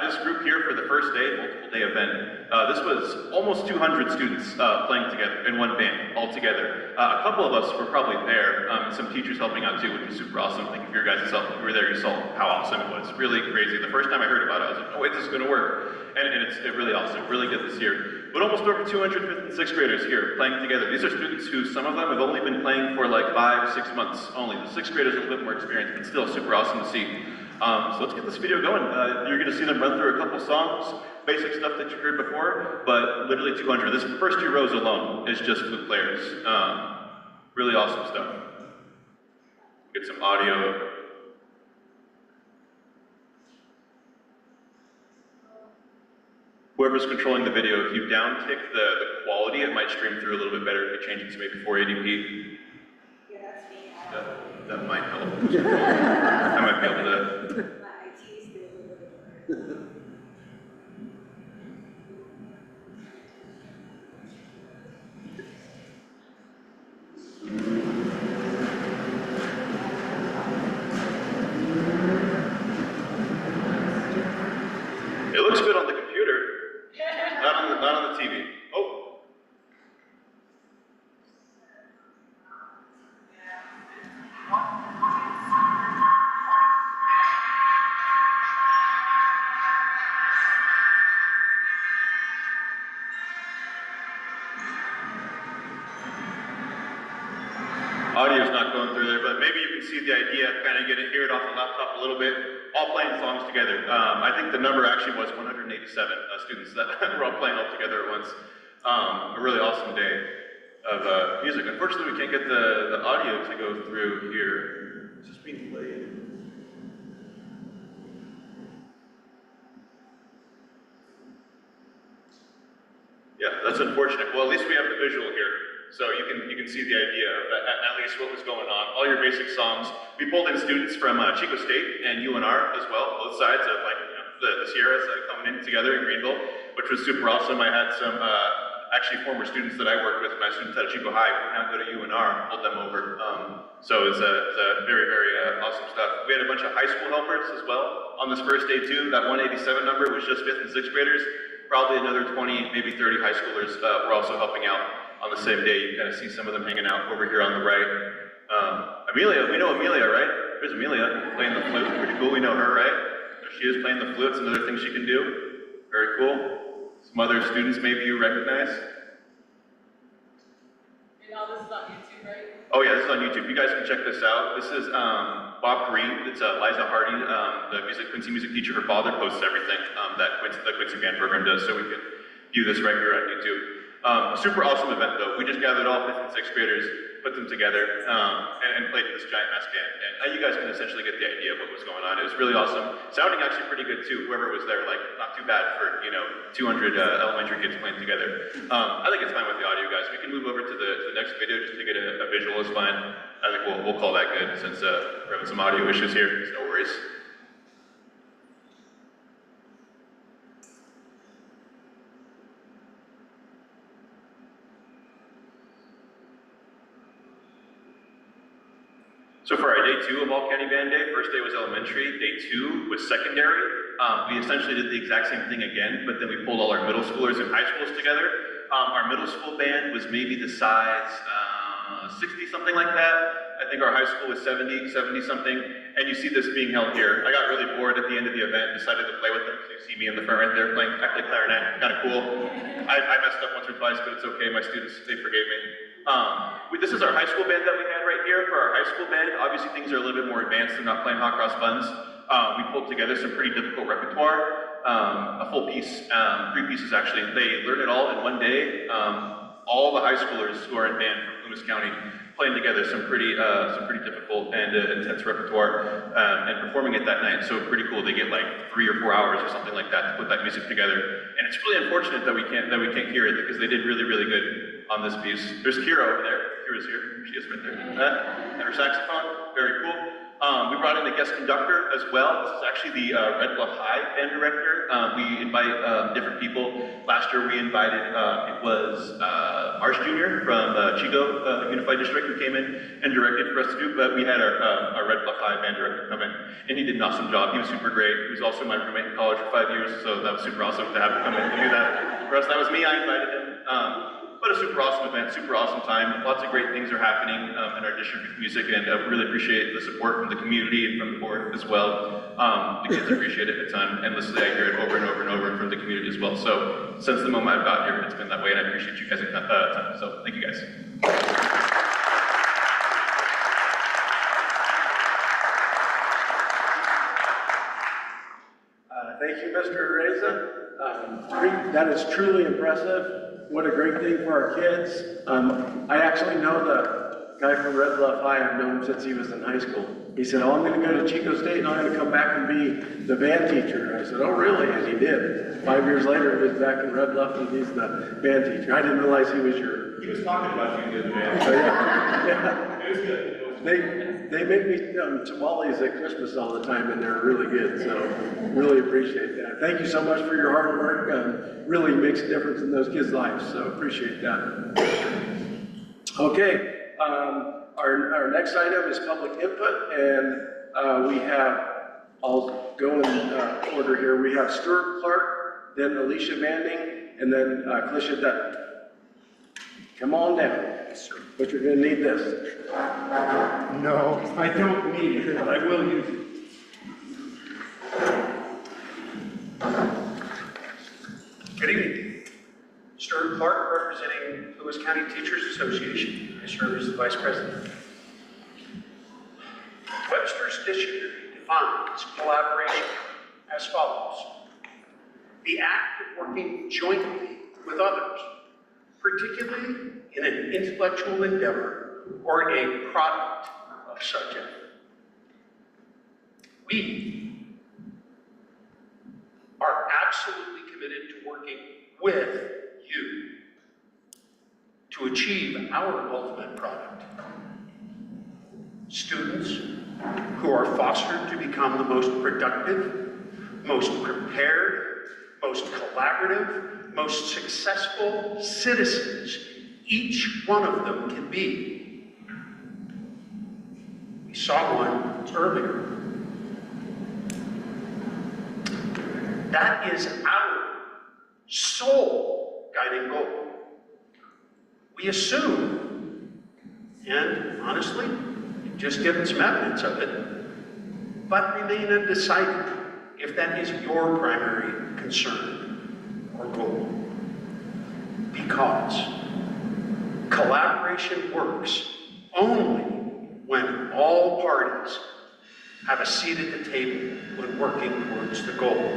This group here for the first day, multiple day event, this was almost 200 students playing together in one band, all together. A couple of us were probably there, some teachers helping out too, which was super awesome. Thank you for your guys' help. If you were there, you saw how awesome it was. Really crazy. The first time I heard about it, I was like, oh wait, this is gonna work. And it's really awesome, really good this year. But almost over 200 5th and 6th graders here playing together. These are students who, some of them have only been playing for like 5-6 months only. The 6th graders are a little bit more experienced, but still super awesome to see. So let's get this video going. You're going to see them run through a couple songs, basic stuff that you heard before, but literally 200. This first 2 rows alone is just flute players. Really awesome stuff. Get some audio. Whoever's controlling the video, if you down-tick the quality, it might stream through a little bit better if you change it to maybe 480p. Yeah, that's me. That might help. I might be able to. My IT is still a little bit better. It looks good on the computer, not on the TV. Oh. Audio's not going through there, but maybe you can see the idea, kind of hear it off the laptop a little bit, all playing songs together. I think the number actually was 187 students that were all playing all together at once. A really awesome day of music. Unfortunately, we can't get the audio to go through here. Is this being played? Yeah, that's unfortunate. Well, at least we have the visual here. So you can see the idea of at least what was going on. All your basic songs. We pulled in students from Chico State and UNR as well, both sides of the Sierras coming in together in Greenville, which was super awesome. I had some actually former students that I worked with, my students at Chico High, who now go to UNR, pulled them over. So it's a very, very awesome stuff. We had a bunch of high school helpers as well on this first day too. That 187 number was just 5th and 6th graders. Probably another 20, maybe 30 high schoolers were also helping out. On the same day, you kind of see some of them hanging out over here on the right. Amelia, we know Amelia, right? There's Amelia playing the flute. Pretty cool, we know her, right? There she is playing the flute. It's another thing she can do. Very cool. Some other students maybe you recognize. And all this is on YouTube, right? Oh yeah, this is on YouTube. You guys can check this out. This is Bob Green. It's Liza Hardy, the Quincy music teacher. Her father posts everything that the Quincy band program does, so we can view this right here on YouTube. Super awesome event though. We just gathered all 5th and 6th graders, put them together, and played with this giant mass band. And you guys can essentially get the idea of what was going on. It was really awesome. Sounding actually pretty good too. Whoever was there, like, not too bad for, 200 elementary kids playing together. I think it's fine with the audio, guys. We can move over to the next video just to get a visual is fine. I think we'll call that good since we're having some audio issues here. So no worries. So for our day 2 of All County Band Day, first day was elementary, day 2 was secondary. We essentially did the exact same thing again, but then we pulled all our middle schoolers and high schools together. Our middle school band was maybe the size 60, something like that. I think our high school was 70 something, and you see this being held here. I got really bored at the end of the event, decided to play with them. So you see me in the front right there playing, I play clarinet, kind of cool. I messed up once or twice, but it's okay, my students, they forgave me. This is our high school band that we had right here. For our high school band, obviously things are a little bit more advanced. They're not playing hot cross buns. We pulled together some pretty difficult repertoire, a full piece, 3 pieces actually. They learned it all in one day. All the high schoolers who are in band from Loomis County playing together some pretty difficult and intense repertoire and performing it that night. So pretty cool. They get like 3 or 4 hours or something like that to put that music together. And it's really unfortunate that we can't hear it because they did really good on this piece. There's Kira over there. Kira's here. She is right there. And her saxophone. Very cool. We brought in a guest conductor as well. This is actually the Red Bluff High band director. We invite different people. Last year we invited, it was Marsh Jr. from Chico Unified District who came in and directed for us to do, but we had our Red Bluff High band director come in, and he did an awesome job. He was super great. He was also my roommate in college for 5 years, so that was super awesome to have him come in and do that for us. That was me, I invited him. But a super awesome event, super awesome time. Lots of great things are happening in our district with music, and I really appreciate the support from the community and from the board as well. The kids appreciate it a ton. Endlessly, I hear it over and over and over from the community as well. So since the moment I've got here, it's been that way, and I appreciate you guys a ton. So thank you guys. Thank you, Mr. Reza. That is truly impressive. What a great thing for our kids. I actually know the guy from Red Bluff High. I've known him since he was in high school. He said, oh, I'm going to go to Chico State and I'm going to come back and be the band teacher. I said, oh, really? And he did. 5 years later, he was back in Red Bluff and he's the band teacher. I didn't realize he was your... He was talking about you the other day. So, yeah. It was good. They make me tamales at Christmas all the time, and they're really good, so really appreciate that. Thank you so much for your hard work. Really makes a difference in those kids' lives, so appreciate that. Okay, our next item is public input, and we have, I'll go in order here, we have Stuart Clark, then Alicia Manning, and then Kalisha Dutton. Come on down. But you're going to need this. No, I don't need it, but I will use it. Good evening. Stuart Clark, representing Lewis County Teachers Association. I serve as the Vice President. Webster's Dictionary defines collaboration as follows: the act of working jointly with others, particularly in an intellectual endeavor or a product of such effort. We are absolutely committed to working with you to achieve our ultimate product. Students who are fostered to become the most productive, most prepared, most collaborative, most successful citizens each one of them can be. We saw one earlier. That is our sole guiding goal. We assume, and honestly, we've just given some evidence of it, but remain undecided if that is your primary concern or goal. Because collaboration works only when all parties have a seat at the table when working towards the goal.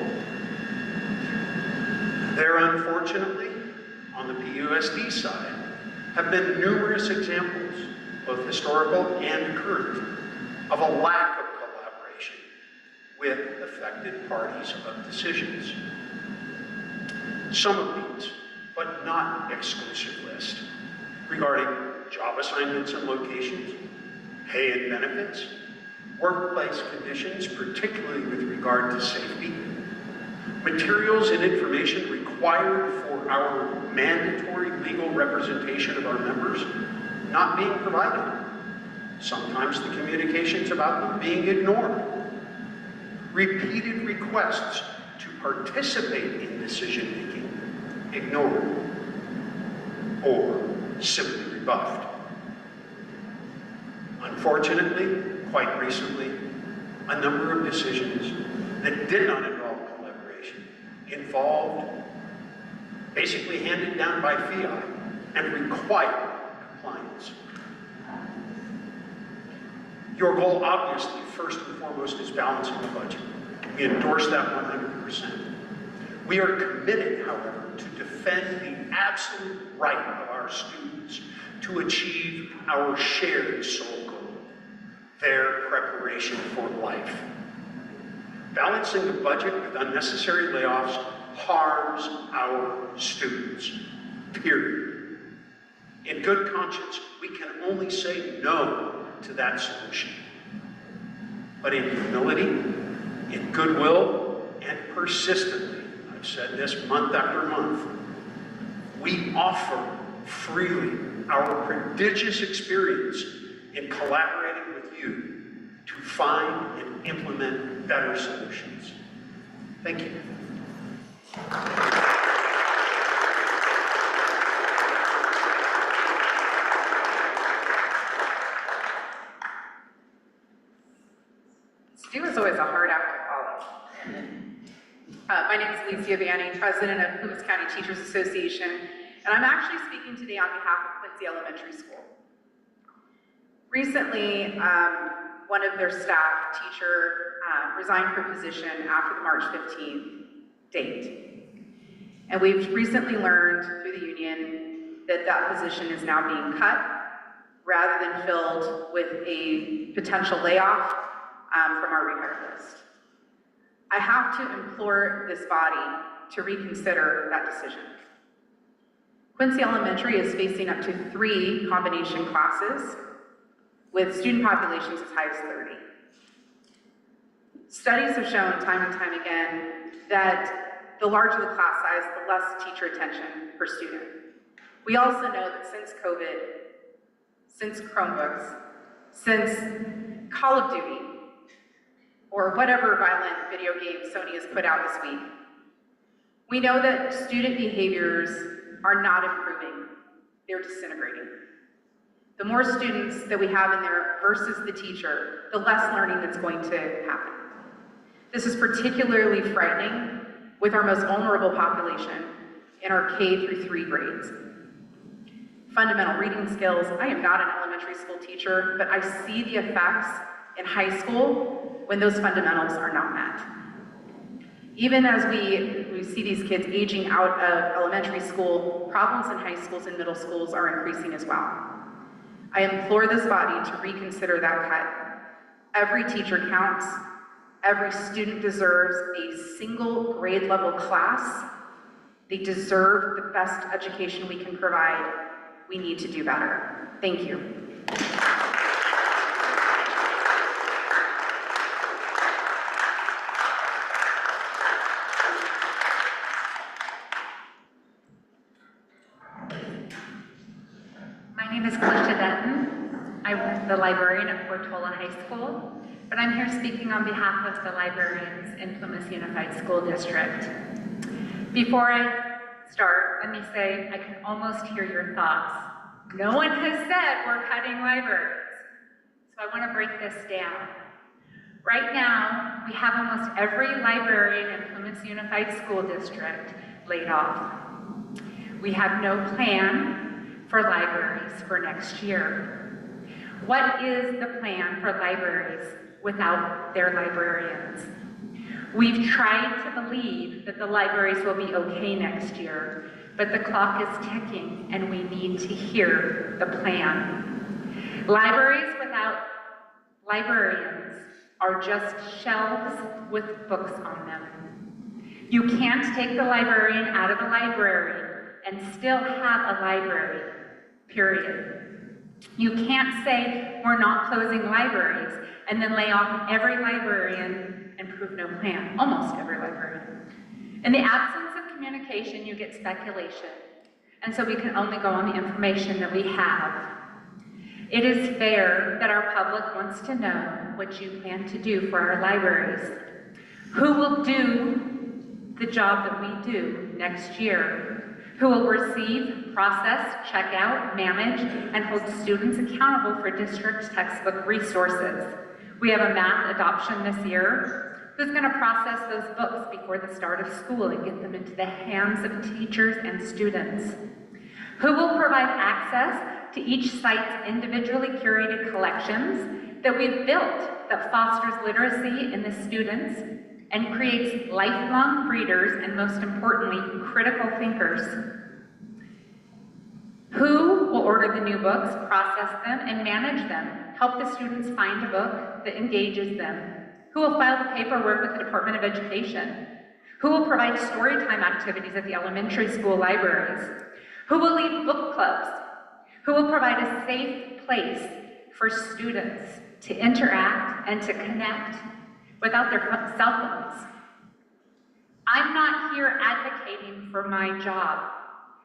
There, unfortunately, on the PUSD side, have been numerous examples both historical and current, of a lack of collaboration with affected parties of decisions. Some of these, but not exclusive list, regarding job assignments and locations, pay and benefits, workplace conditions, particularly with regard to safety, materials and information required for our mandatory legal representation of our members not being provided. Sometimes the communications about them being ignored. Repeated requests to participate in decision-making ignored or simply rebuffed. Unfortunately, quite recently, a number of decisions that did not involve collaboration involved basically handed down by fiat and required compliance. Your goal, obviously, first and foremost, is balancing the budget. We endorse that 100%. We are committed, however, to defend the absolute right of our students to achieve our shared sole goal, their preparation for life. Balancing the budget with unnecessary layoffs harms our students, period. In good conscience, we can only say no to that solution. But in humility, in goodwill, and persistently, I've said this month after month, we offer freely our prodigious experience in collaborating with you to find and implement better solutions. Thank you. STU is always a hard act to follow. My name is Alicia Vanning, president of Plumas County Teachers Association, and I'm actually speaking today on behalf of Quincy Elementary School. Recently, one of their staff, teacher, resigned her position after the March 15th date. And we've recently learned through the union that that position is now being cut rather than filled with a potential layoff from our rehire list. I have to implore this body to reconsider that decision. Quincy Elementary is facing up to 3 combination classes with student populations as high as 30. Studies have shown time and time again that the larger the class size, the less teacher attention per student. We also know that since COVID, since Chromebooks, since Call of Duty, or whatever violent video game Sony has put out this week, we know that student behaviors are not improving, they're disintegrating. The more students that we have in there versus the teacher, the less learning that's going to happen. This is particularly frightening with our most vulnerable population in our K through 3 grades. Fundamental reading skills, I am not an elementary school teacher, but I see the effects in high school when those fundamentals are not met. Even as we see these kids aging out of elementary school, problems in high schools and middle schools are increasing as well. I implore this body to reconsider that cut. Every teacher counts. Every student deserves a single grade level class. They deserve the best education we can provide. We need to do better. Thank you. My name is Kalisha Denton. I'm the librarian at Portola High School, but I'm here speaking on behalf of the librarians in Plumas Unified School District. Before I start, let me say I can almost hear your thoughts. No one has said we're cutting libraries, so I want to break this down. Right now, we have almost every librarian in Plumas Unified School District laid off. We have no plan for libraries for next year. What is the plan for libraries without their librarians? We've tried to believe that the libraries will be okay next year, but the clock is ticking and we need to hear the plan. Libraries without librarians are just shelves with books on them. You can't take the librarian out of the library and still have a library, period. You can't say we're not closing libraries and then lay off every librarian and prove no plan, almost every librarian. In the absence of communication, you get speculation, and so we can only go on the information that we have. It is fair that our public wants to know what you plan to do for our libraries. Who will do the job that we do next year? Who will receive, process, check out, manage, and hold students accountable for district textbook resources? We have a math adoption this year. Who's going to process those books before the start of school and get them into the hands of teachers and students? Who will provide access to each site's individually curated collections that we've built that fosters literacy in the students and creates lifelong readers and, most importantly, critical thinkers? Who will order the new books, process them, and manage them, help the students find a book that engages them? Who will file the paperwork with the Department of Education? Who will provide storytime activities at the elementary school libraries? Who will lead book clubs? Who will provide a safe place for students to interact and to connect without their cell phones? I'm not here advocating for my job,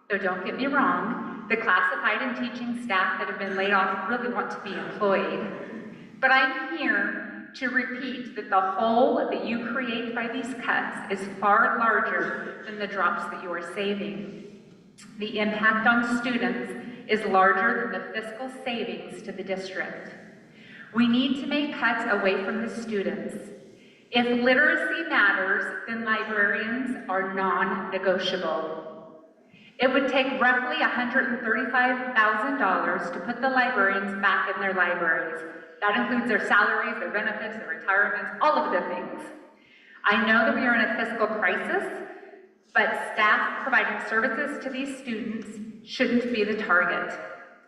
though don't get me wrong, the classified and teaching staff that have been laid off really want to be employed. But I'm here to repeat that the hole that you create by these cuts is far larger than the drops that you are saving. The impact on students is larger than the fiscal savings to the district. We need to make cuts away from the students. If literacy matters, then librarians are non-negotiable. It would take roughly $135,000 to put the librarians back in their libraries. That includes their salaries, their benefits, their retirements, all of the things. I know that we are in a fiscal crisis, but staff providing services to these students shouldn't be the target.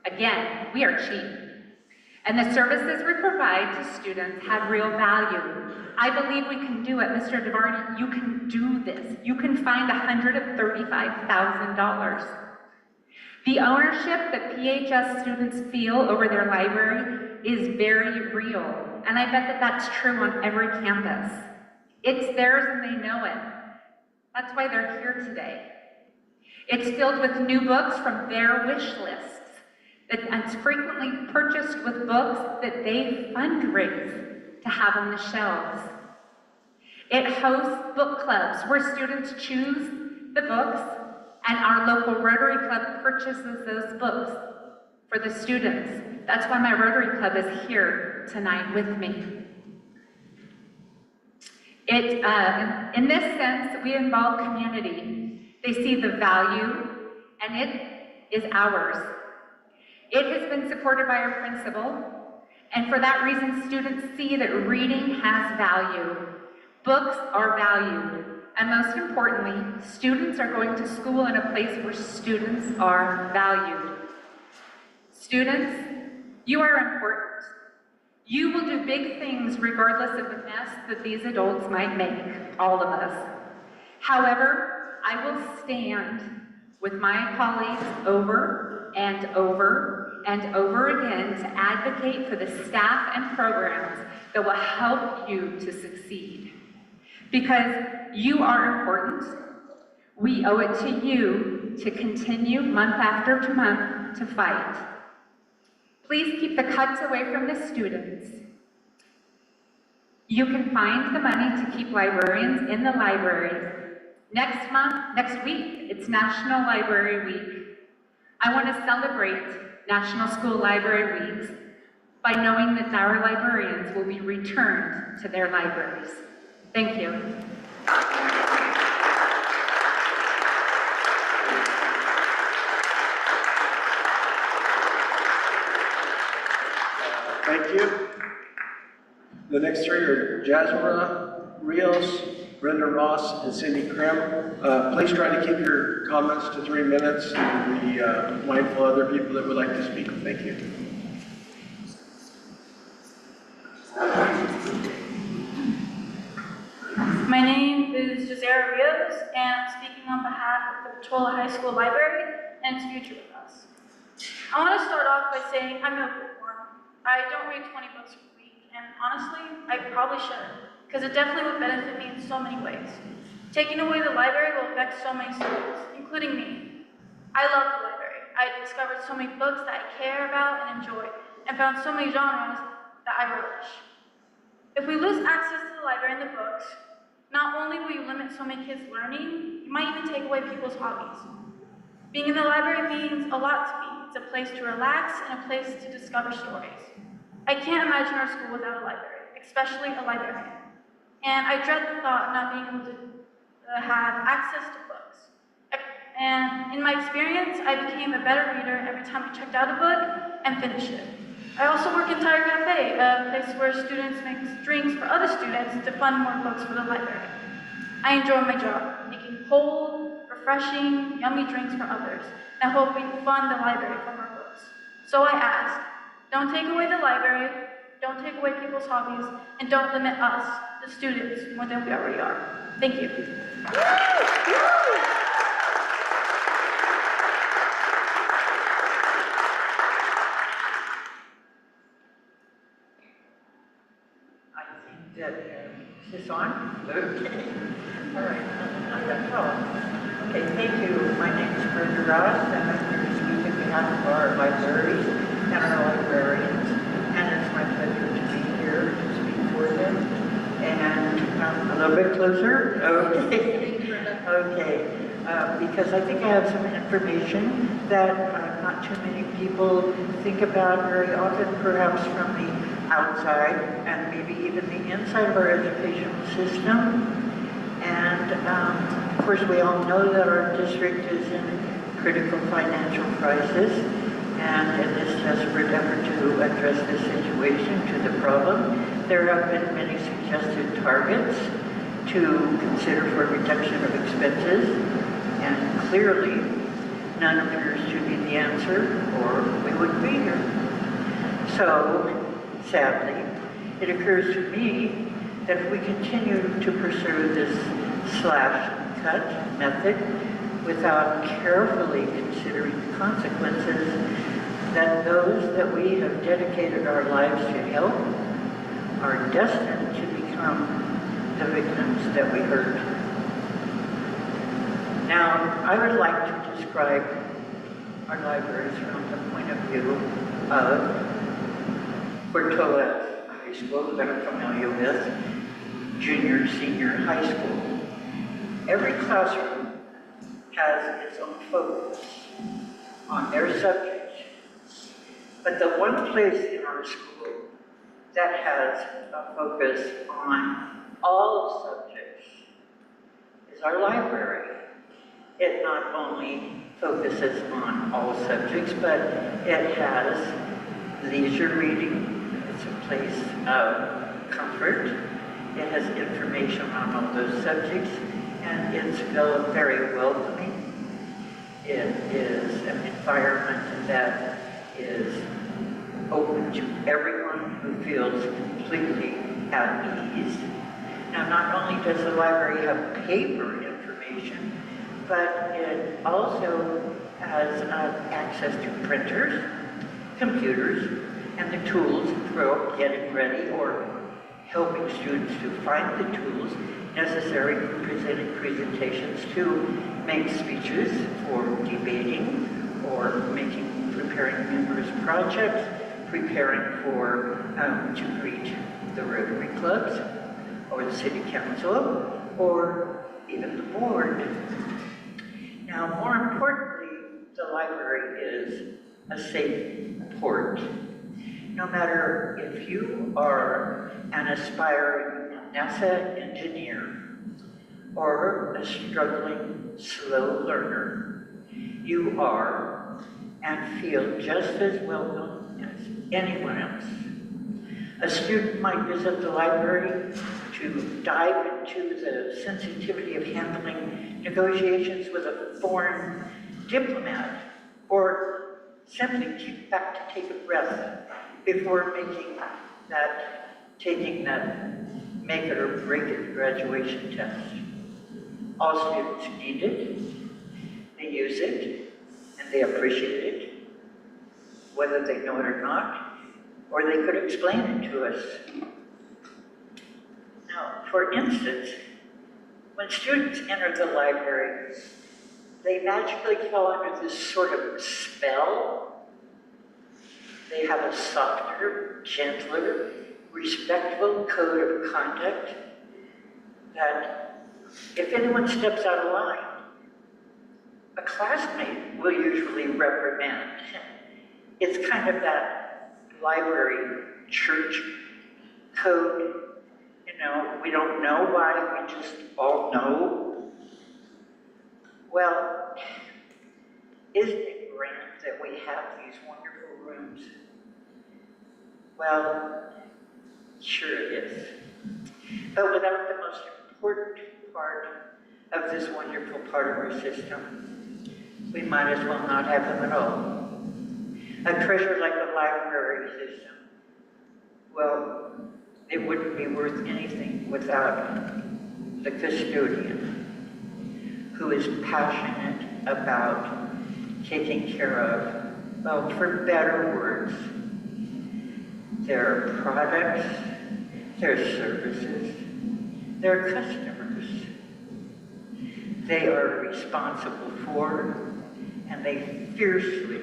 Again, we are cheap. And the services we provide to students have real value. I believe we can do it. Mr. DeVarney, you can do this. You can find $135,000. The ownership that PHS students feel over their library is very real. And I bet that that's true on every campus. It's theirs and they know it. That's why they're here today. It's filled with new books from their wish lists. It's frequently purchased with books that they fundraise to have on the shelves. It hosts book clubs where students choose the books and our local Rotary Club purchases those books for the students. That's why my Rotary Club is here tonight with me. In this sense, we involve community. They see the value, and it is ours. It has been supported by our principal, and for that reason, students see that reading has value. Books are valued, and most importantly, students are going to school in a place where students are valued. Students, you are important. You will do big things regardless of the mess that these adults might make, all of us. However, I will stand with my colleagues over and over and over again to advocate for the staff and programs that will help you to succeed. Because you are important, we owe it to you to continue month after month to fight. Please keep the cuts away from the students. You can find the money to keep librarians in the libraries. Next week, it's National Library Week. I want to celebrate National School Library Weeks by knowing that our librarians will be returned to their libraries. Thank you. Thank you. The next three are Jasmine Rios, Brenda Ross, and Cindy Krim. Please try to keep your comments to 3 minutes and be mindful of other people that would like to speak. Thank you. Sarah Rios, and I'm speaking on behalf of the Portola High School Library and its future with us. I want to start off by saying I'm no bookworm. I don't read 20 books a week, and honestly, I probably shouldn't, because it definitely would benefit me in so many ways. Taking away the library will affect so many students, including me. I love the library. I discovered so many books that I care about and enjoy, and found so many genres that I relish. If we lose access to the library and the books, not only will you limit so many kids' learning, you might even take away people's hobbies. Being in the library means a lot to me. It's a place to relax and a place to discover stories. I can't imagine our school without a library, especially a librarian. And I dread the thought of not being able to have access to books. And in my experience, I became a better reader every time I checked out a book and finished it. I also work in Tire Cafe, a place where students make drinks for other students to fund more books for the library. I enjoy my job, making cold, refreshing, yummy drinks for others, and helping fund the library from our books. So I ask, don't take away the library, don't take away people's hobbies, and don't limit us, the students, more than we already are. Thank you. Is this on? Okay. All right. Okay, thank you. My name is Brenda Ross, and I'm here to speak on behalf of our libraries and our librarians. And it's my pleasure to be here to speak for them. And a little bit closer. Okay. Okay. Because I think I have some information that not too many people think about very often, perhaps from the outside and maybe even the inside of our educational system. And of course, we all know that our district is in critical financial crisis, and in this desperate effort to address the situation, to the problem, there have been many suggested targets to consider for reduction of expenses, and clearly none appears to be the answer, or we wouldn't be here. So, sadly, it occurs to me that if we continue to pursue this slash-cut method without carefully considering the consequences, that those that we have dedicated our lives to help are destined to become the victims that we hurt. Now, I would like to describe our libraries from the point of view of Portola High School, that I'm familiar with, junior, senior high school. Every classroom has its own focus on their subject, but the one place in our school that has a focus on all subjects is our library. It not only focuses on all subjects, but it has leisure reading. It's a place of comfort. It has information on all those subjects, and it's very welcoming. It is an environment that is open to everyone who feels completely at ease. Now, not only does the library have paper information, but it also has access to printers, computers, and the tools for getting ready or helping students to find the tools necessary for presenting presentations, to make speeches, for debating, or preparing members' projects, preparing for, to greet the Rotary clubs, or the city council, or even the board. Now, more importantly, the library is a safe port. No matter if you are an aspiring NASA engineer or a struggling slow learner, you are and feel just as welcome as anyone else. A student might visit the library to dive into the sensitivity of handling negotiations with a foreign diplomat, or simply kick back to take a breath before taking that make it or break it graduation test. All students need it, they use it, and they appreciate it, whether they know it or not, or they could explain it to us. Now, for instance, when students enter the library, they magically fall under this sort of spell. They have a softer, gentler, respectful code of conduct that if anyone steps out of line, a classmate will usually reprimand. It's kind of that library church code. You know, we don't know why, we just all know. Well, isn't it grand that we have these wonderful rooms? Well, sure it is. But without the most important part of this wonderful part of our system, we might as well not have them at all. A treasure like the library system, well, it wouldn't be worth anything without the custodian, who is passionate about taking care of, well, for better words, their products, their services, their customers. They are responsible for, and they fiercely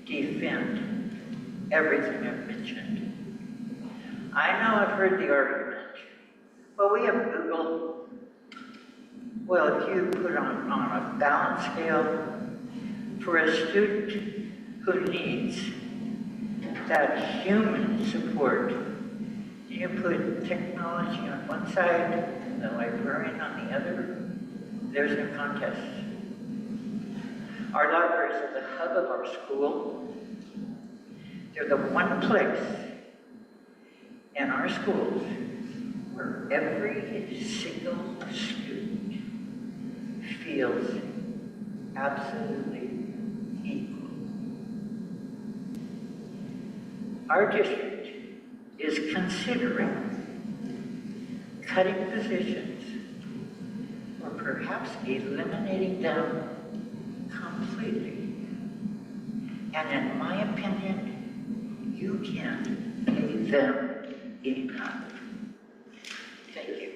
defend everything I've mentioned. I know I've heard the argument, well, we have Google. Well, if you put on a balance scale for a student who needs that human support, you put technology on one side and the librarian on the other, there's no contest. Our libraries are the hub of our school. They're the one place in our schools where every single student feels absolutely equal. Our district is considering cutting positions or perhaps eliminating them completely. And in my opinion, you can't pay them enough. Thank you.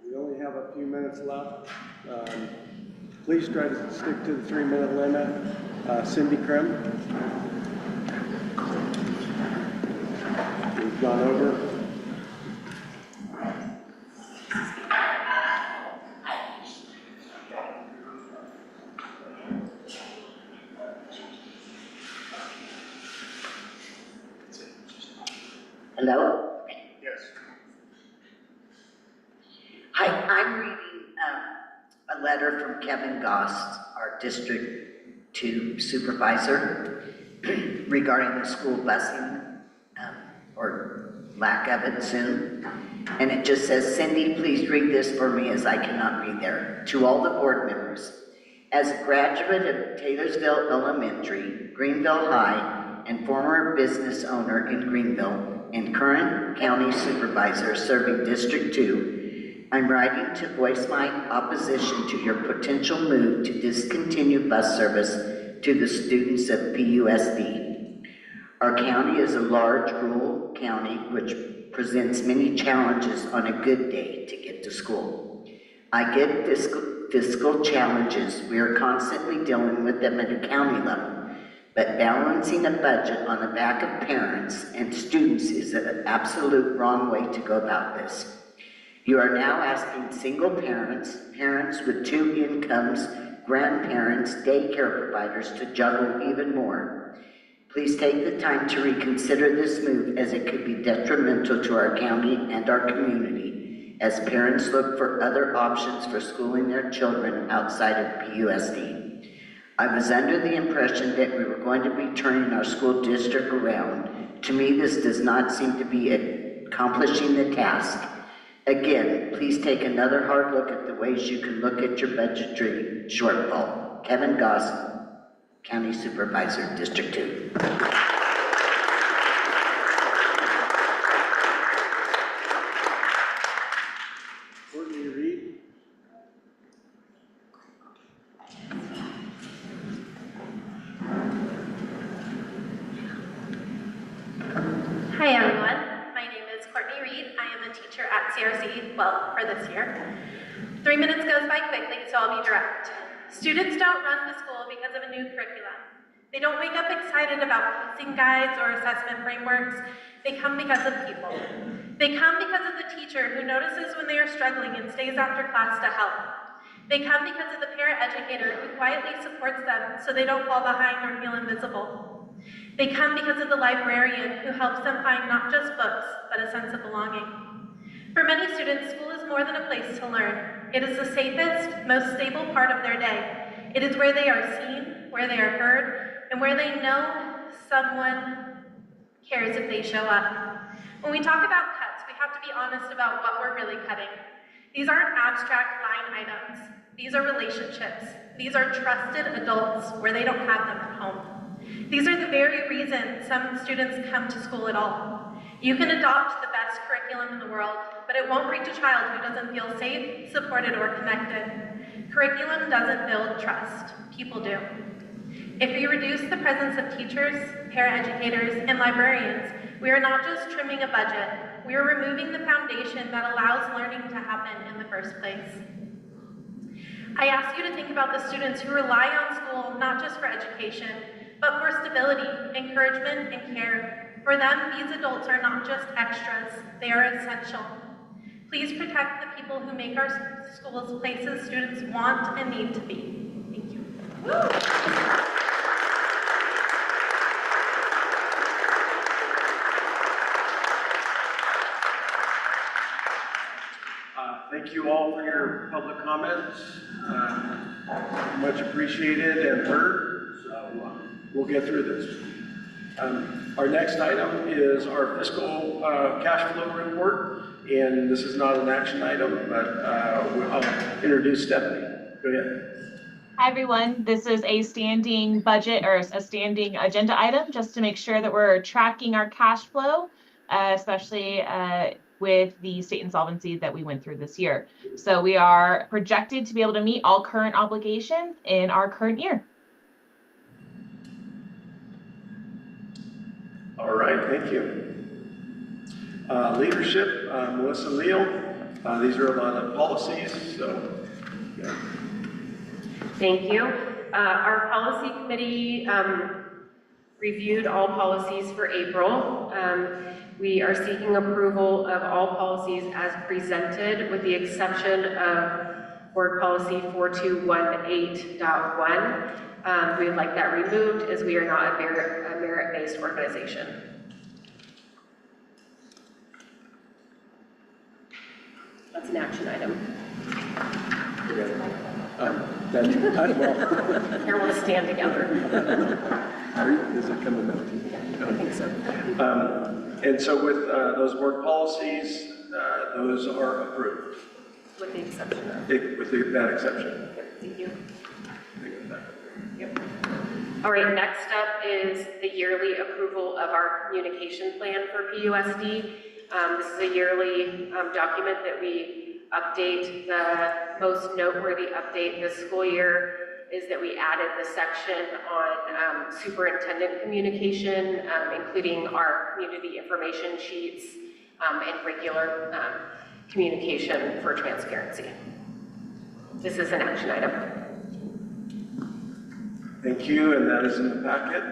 We only have a few minutes left. Please try to stick to the 3-minute limit. Cindy Krim. We've gone over. Hello? Yes. Hi, I'm reading a letter from Kevin Goss, our District 2 supervisor, regarding the school busing, or lack of it soon. And it just says, Cindy, please read this for me as I cannot be there. To all the board members, as a graduate of Taylorsville Elementary, Greenville High, and former business owner in Greenville, and current county supervisor serving District 2, I'm writing to voice my opposition to your potential move to discontinue bus service to the students of PUSD. Our county is a large rural county which presents many challenges on a good day to get to school. I get fiscal challenges. We are constantly dealing with them at a county level. But balancing a budget on the back of parents and students is an absolute wrong way to go about this. You are now asking single parents, parents with 2 incomes, grandparents, daycare providers to juggle even more. Please take the time to reconsider this move, as it could be detrimental to our county and our community as parents look for other options for schooling their children outside of PUSD. I was under the impression that we were going to be turning our school district around. To me, this does not seem to be accomplishing the task. Again, please take another hard look at the ways you can look at your budgetary shortfall. Kevin Goss, County Supervisor, District 2. Courtney Reed. Hi everyone, my name is Courtney Reed. I am a teacher at CRC, well, for this year. 3 minutes goes by quickly, so I'll be direct. Students don't run to school because of a new curriculum. They don't wake up excited about posting guides or assessment frameworks. They come because of people. They come because of the teacher who notices when they are struggling and stays after class to help. They come because of the parent educator who quietly supports them so they don't fall behind or feel invisible. They come because of the librarian who helps them find not just books, but a sense of belonging. For many students, school is more than a place to learn. It is the safest, most stable part of their day. It is where they are seen, where they are heard, and where they know someone cares if they show up. When we talk about cuts, we have to be honest about what we're really cutting. These aren't abstract line items. These are relationships. These are trusted adults where they don't have them at home. These are the very reasons some students come to school at all. You can adopt the best curriculum in the world, but it won't reach a child who doesn't feel safe, supported, or connected. Curriculum doesn't build trust. People do. If we reduce the presence of teachers, paraeducators, and librarians, we are not just trimming a budget, we are removing the foundation that allows learning to happen in the first place. I ask you to think about the students who rely on school not just for education, but for stability, encouragement, and care. For them, these adults are not just extras, they are essential. Please protect the people who make our schools places students want and need to be. Thank you. Thank you all for your public comments. Much appreciated and heard. So we'll get through this. Our next item is our fiscal cash flow report, and this is not an action item, but I'll introduce Stephanie. Go ahead. Hi everyone, this is a standing budget or a standing agenda item just to make sure that we're tracking our cash flow, especially with the state insolvency that we went through this year. So we are projected to be able to meet all current obligations in our current year. All right, thank you. Leadership, Melissa Leal. These are a lot of policies, so yeah. Thank you. Our policy committee reviewed all policies for April. We are seeking approval of all policies as presented with the exception of Board Policy 4218.1. We would like that removed as we are not a merit-based organization. That's an action item. Everyone stand together. Is it coming up to you? I think so. And so with those board policies, those are approved. With the exception of. With that exception. Thank you. Yep. All right, next up is the yearly approval of our communication plan for PUSD. This is a yearly document that we update. The most noteworthy update this school year is that we added the section on superintendent communication, including our community information sheets and regular communication for transparency. This is an action item. Thank you, and that is in the packet.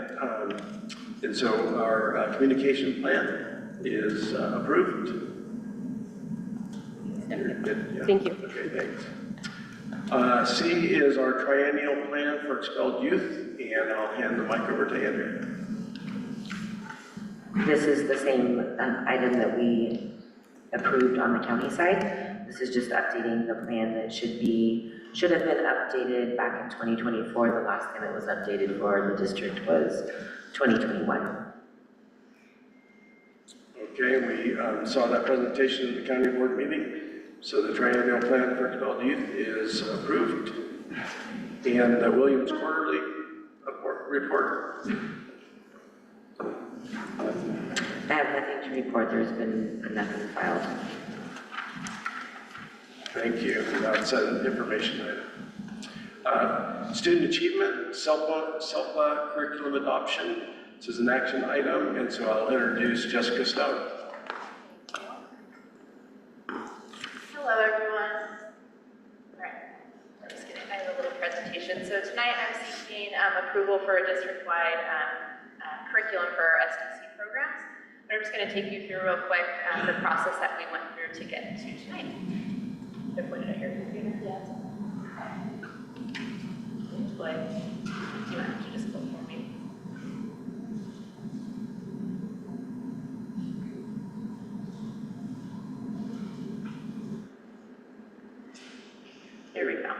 And so our communication plan is approved. Yeah. Thank you. Okay, thanks. C is our triennial plan for expelled youth, and I'll hand the mic over to Andrea. This is the same item that we approved on the county side. This is just updating the plan that should have been updated back in 2024. The last time it was updated for the district was 2021. Okay, we saw that presentation in the county board meeting. So the triennial plan for expelled youth is approved. And the Williams Quarterly report. report? I have nothing to report. There's been nothing filed. Thank you. That's an information item. Student achievement, SELPA curriculum adoption. This is an action item, and so I'll introduce Jessica Stone. Hello, everyone. All right, I'm just kidding. I have a little presentation. So tonight I'm seeking approval for a district-wide curriculum for our SDC programs. But I'm just going to take you through real quick the process that we went through to get to tonight. I pointed at your computer. Yeah. Display. Do you want to just go for me? There we go.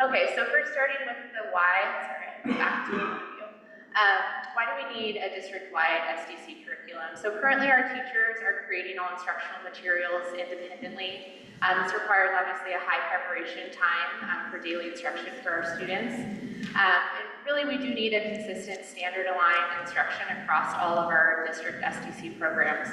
Okay, so first starting with the why, sorry, back to the video. Why do we need a district-wide SDC curriculum? So currently our teachers are creating all instructional materials independently. This requires obviously a high preparation time for daily instruction for our students. And really we do need a consistent standard-aligned instruction across all of our district SDC programs.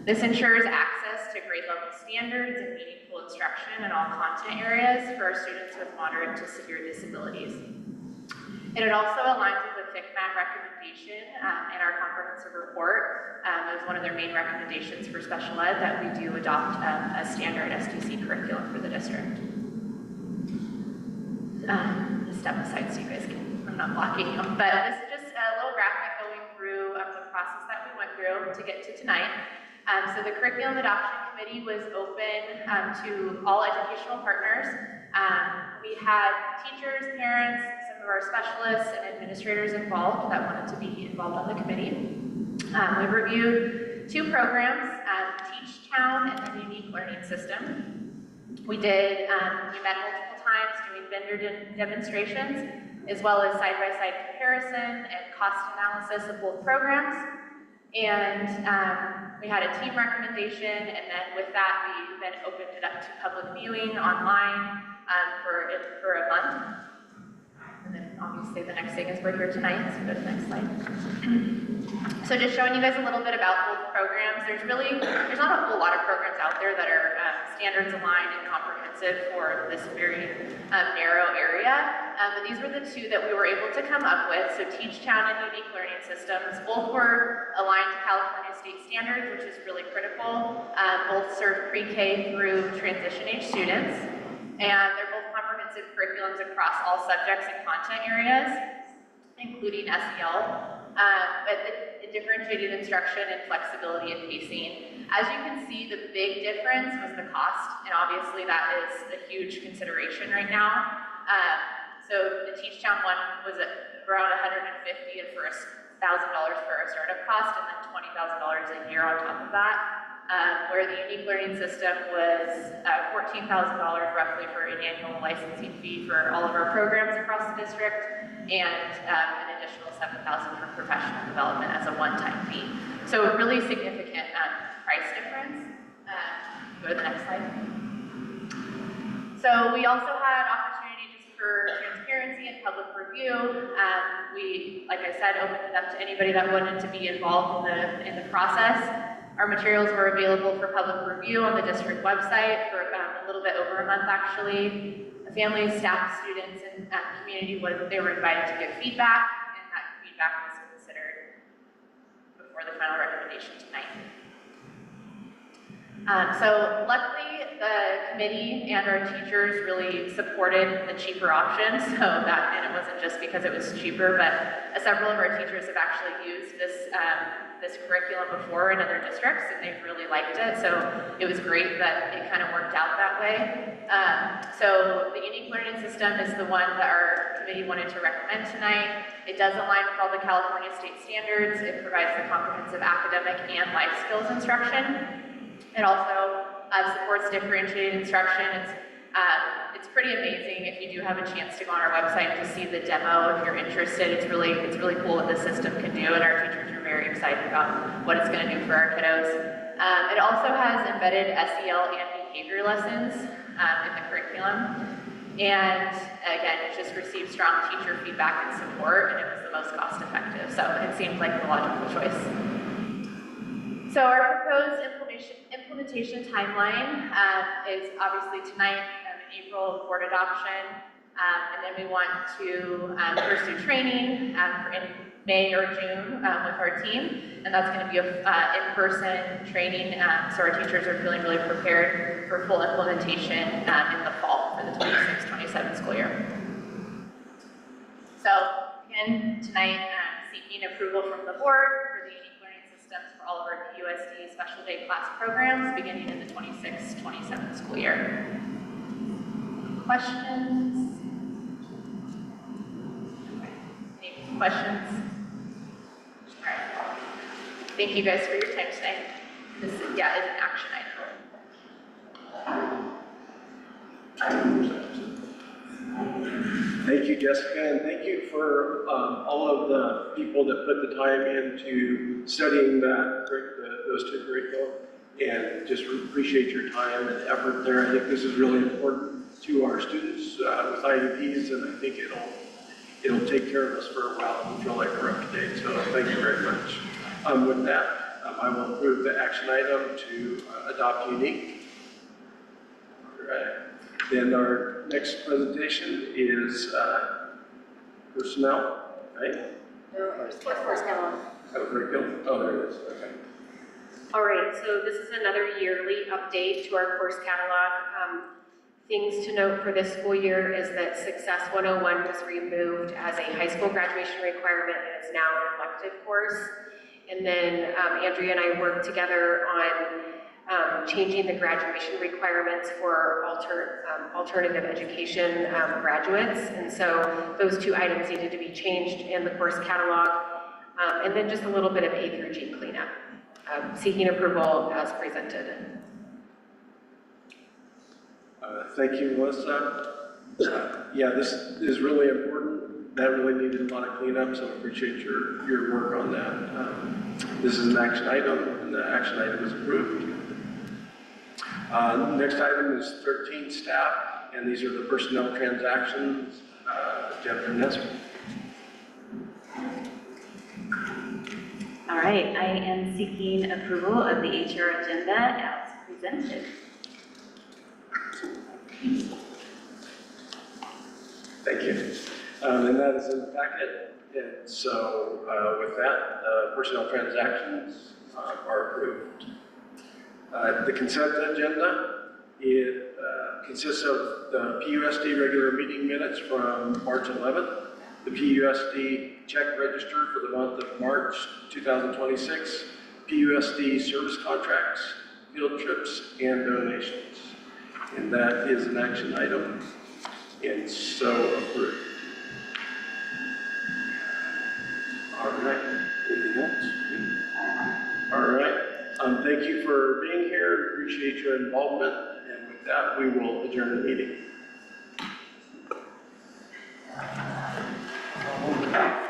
This ensures access to grade level standards and meaningful instruction in all content areas for our students with moderate to severe disabilities. And it also aligns with the FCMAT recommendation in our comprehensive report. It was one of their main recommendations for special ed that we do adopt a standard SDC curriculum for the district. Step aside so you guys can, I'm not blocking you, but this is just a little graphic going through the process that we went through to get to tonight. So the Curriculum Adoption Committee was open to all educational partners. We had teachers, parents, some of our specialists, and administrators involved that wanted to be involved on the committee. We reviewed 2 programs, Teach Town and the Unique Learning System. We met multiple times doing vendor demonstrations, as well as side-by-side comparison and cost analysis of both programs. And we had a team recommendation, and then with that, we then opened it up to public viewing online for a month. And then obviously the next thing is we're here tonight, so go to the next slide. So just showing you guys a little bit about both programs. There's not a whole lot of programs out there that are standards aligned and comprehensive for this very narrow area. But these were the 2 that we were able to come up with. So Teach Town and Unique Learning Systems, both were aligned to California state standards, which is really critical. Both serve pre-K through transition age students. And they're both comprehensive curriculums across all subjects and content areas, including SEL. But the differentiated instruction and flexibility and pacing. As you can see, the big difference was the cost, and obviously that is a huge consideration right now. So the Teach Town one was around $150 for $1,000 for a startup cost, and then $20,000 a year on top of that. Where the Unique Learning System was $14,000 roughly for an annual licensing fee for all of our programs across the district, and an additional $7,000 for professional development as a one-time fee. So a really significant price difference. Go to the next slide. So we also had opportunity just for transparency and public review. We, like I said, opened it up to anybody that wanted to be involved in the process. Our materials were available for public review on the district website for a little bit over a month, actually. The families, staff, students, and community, they were invited to give feedback, and that feedback was considered before the final recommendation tonight. So luckily, the committee and our teachers really supported the cheaper option, and it wasn't just because it was cheaper, but several of our teachers have actually used this curriculum before in other districts, and they've really liked it, so it was great that it kind of worked out that way. So the Unique Learning System is the one that our committee wanted to recommend tonight. It does align with all the California state standards. It provides the comprehensive academic and life skills instruction. It also supports differentiated instruction. It's pretty amazing if you do have a chance to go on our website to see the demo if you're interested. It's really cool what the system can do, and our teachers are very excited about what it's going to do for our kiddos. It also has embedded SEL and behavior lessons in the curriculum. And again, it just received strong teacher feedback and support, and it was the most cost effective. So it seemed like the logical choice. So our proposed implementation timeline is obviously tonight in April, board adoption, and then we want to pursue training in May or June with our team, and that's going to be a in-person training, so our teachers are feeling really prepared for full implementation in the fall for the 26-27 school year. So again, tonight, seeking approval from the board for the unique learning systems for all of our PUSD special day class programs beginning in the 26-27 school year. Questions? Any questions? All right. Thank you guys for your time today. This is an action item. Thank you, Jessica, and thank you for all of the people that put the time into studying those two curriculum, and just appreciate your time and effort there. I think this is really important to our students with IEPs, and I think it'll take care of us for a while and feel like we're up to date. So thank you very much. With that, I will approve the action item to adopt unique. All right. Then our next presentation is personnel, right? Course catalog. Curriculum. Oh, there it is. Okay. All right, so this is another yearly update to our course catalog. Things to note for this school year is that Success 101 was removed as a high school graduation requirement and is now an elective course. And then Andrea and I worked together on changing the graduation requirements for alternative education graduates. And so those two items needed to be changed in the course catalog. And then just a little bit of A through G cleanup. Seeking approval as presented. Thank you, Melissa. Yeah, this is really important. That really needed a lot of cleanup, so I appreciate your work on that. This is an action item, and the action item is approved. Next item is 13 staff, and these are the personnel transactions. Jennifer Nesser. All right, I am seeking approval of the HR agenda as presented. Thank you. And that is in the packet. And so with that, personnel transactions are approved. The consent agenda, it consists of the PUSD regular meeting minutes from March 11th, the PUSD check register for the month of March 2026, PUSD service contracts, field trips, and donations. And that is an action item, and so approved. All right, anything else? All right, thank you for being here, appreciate your involvement, and with that, we will adjourn the meeting.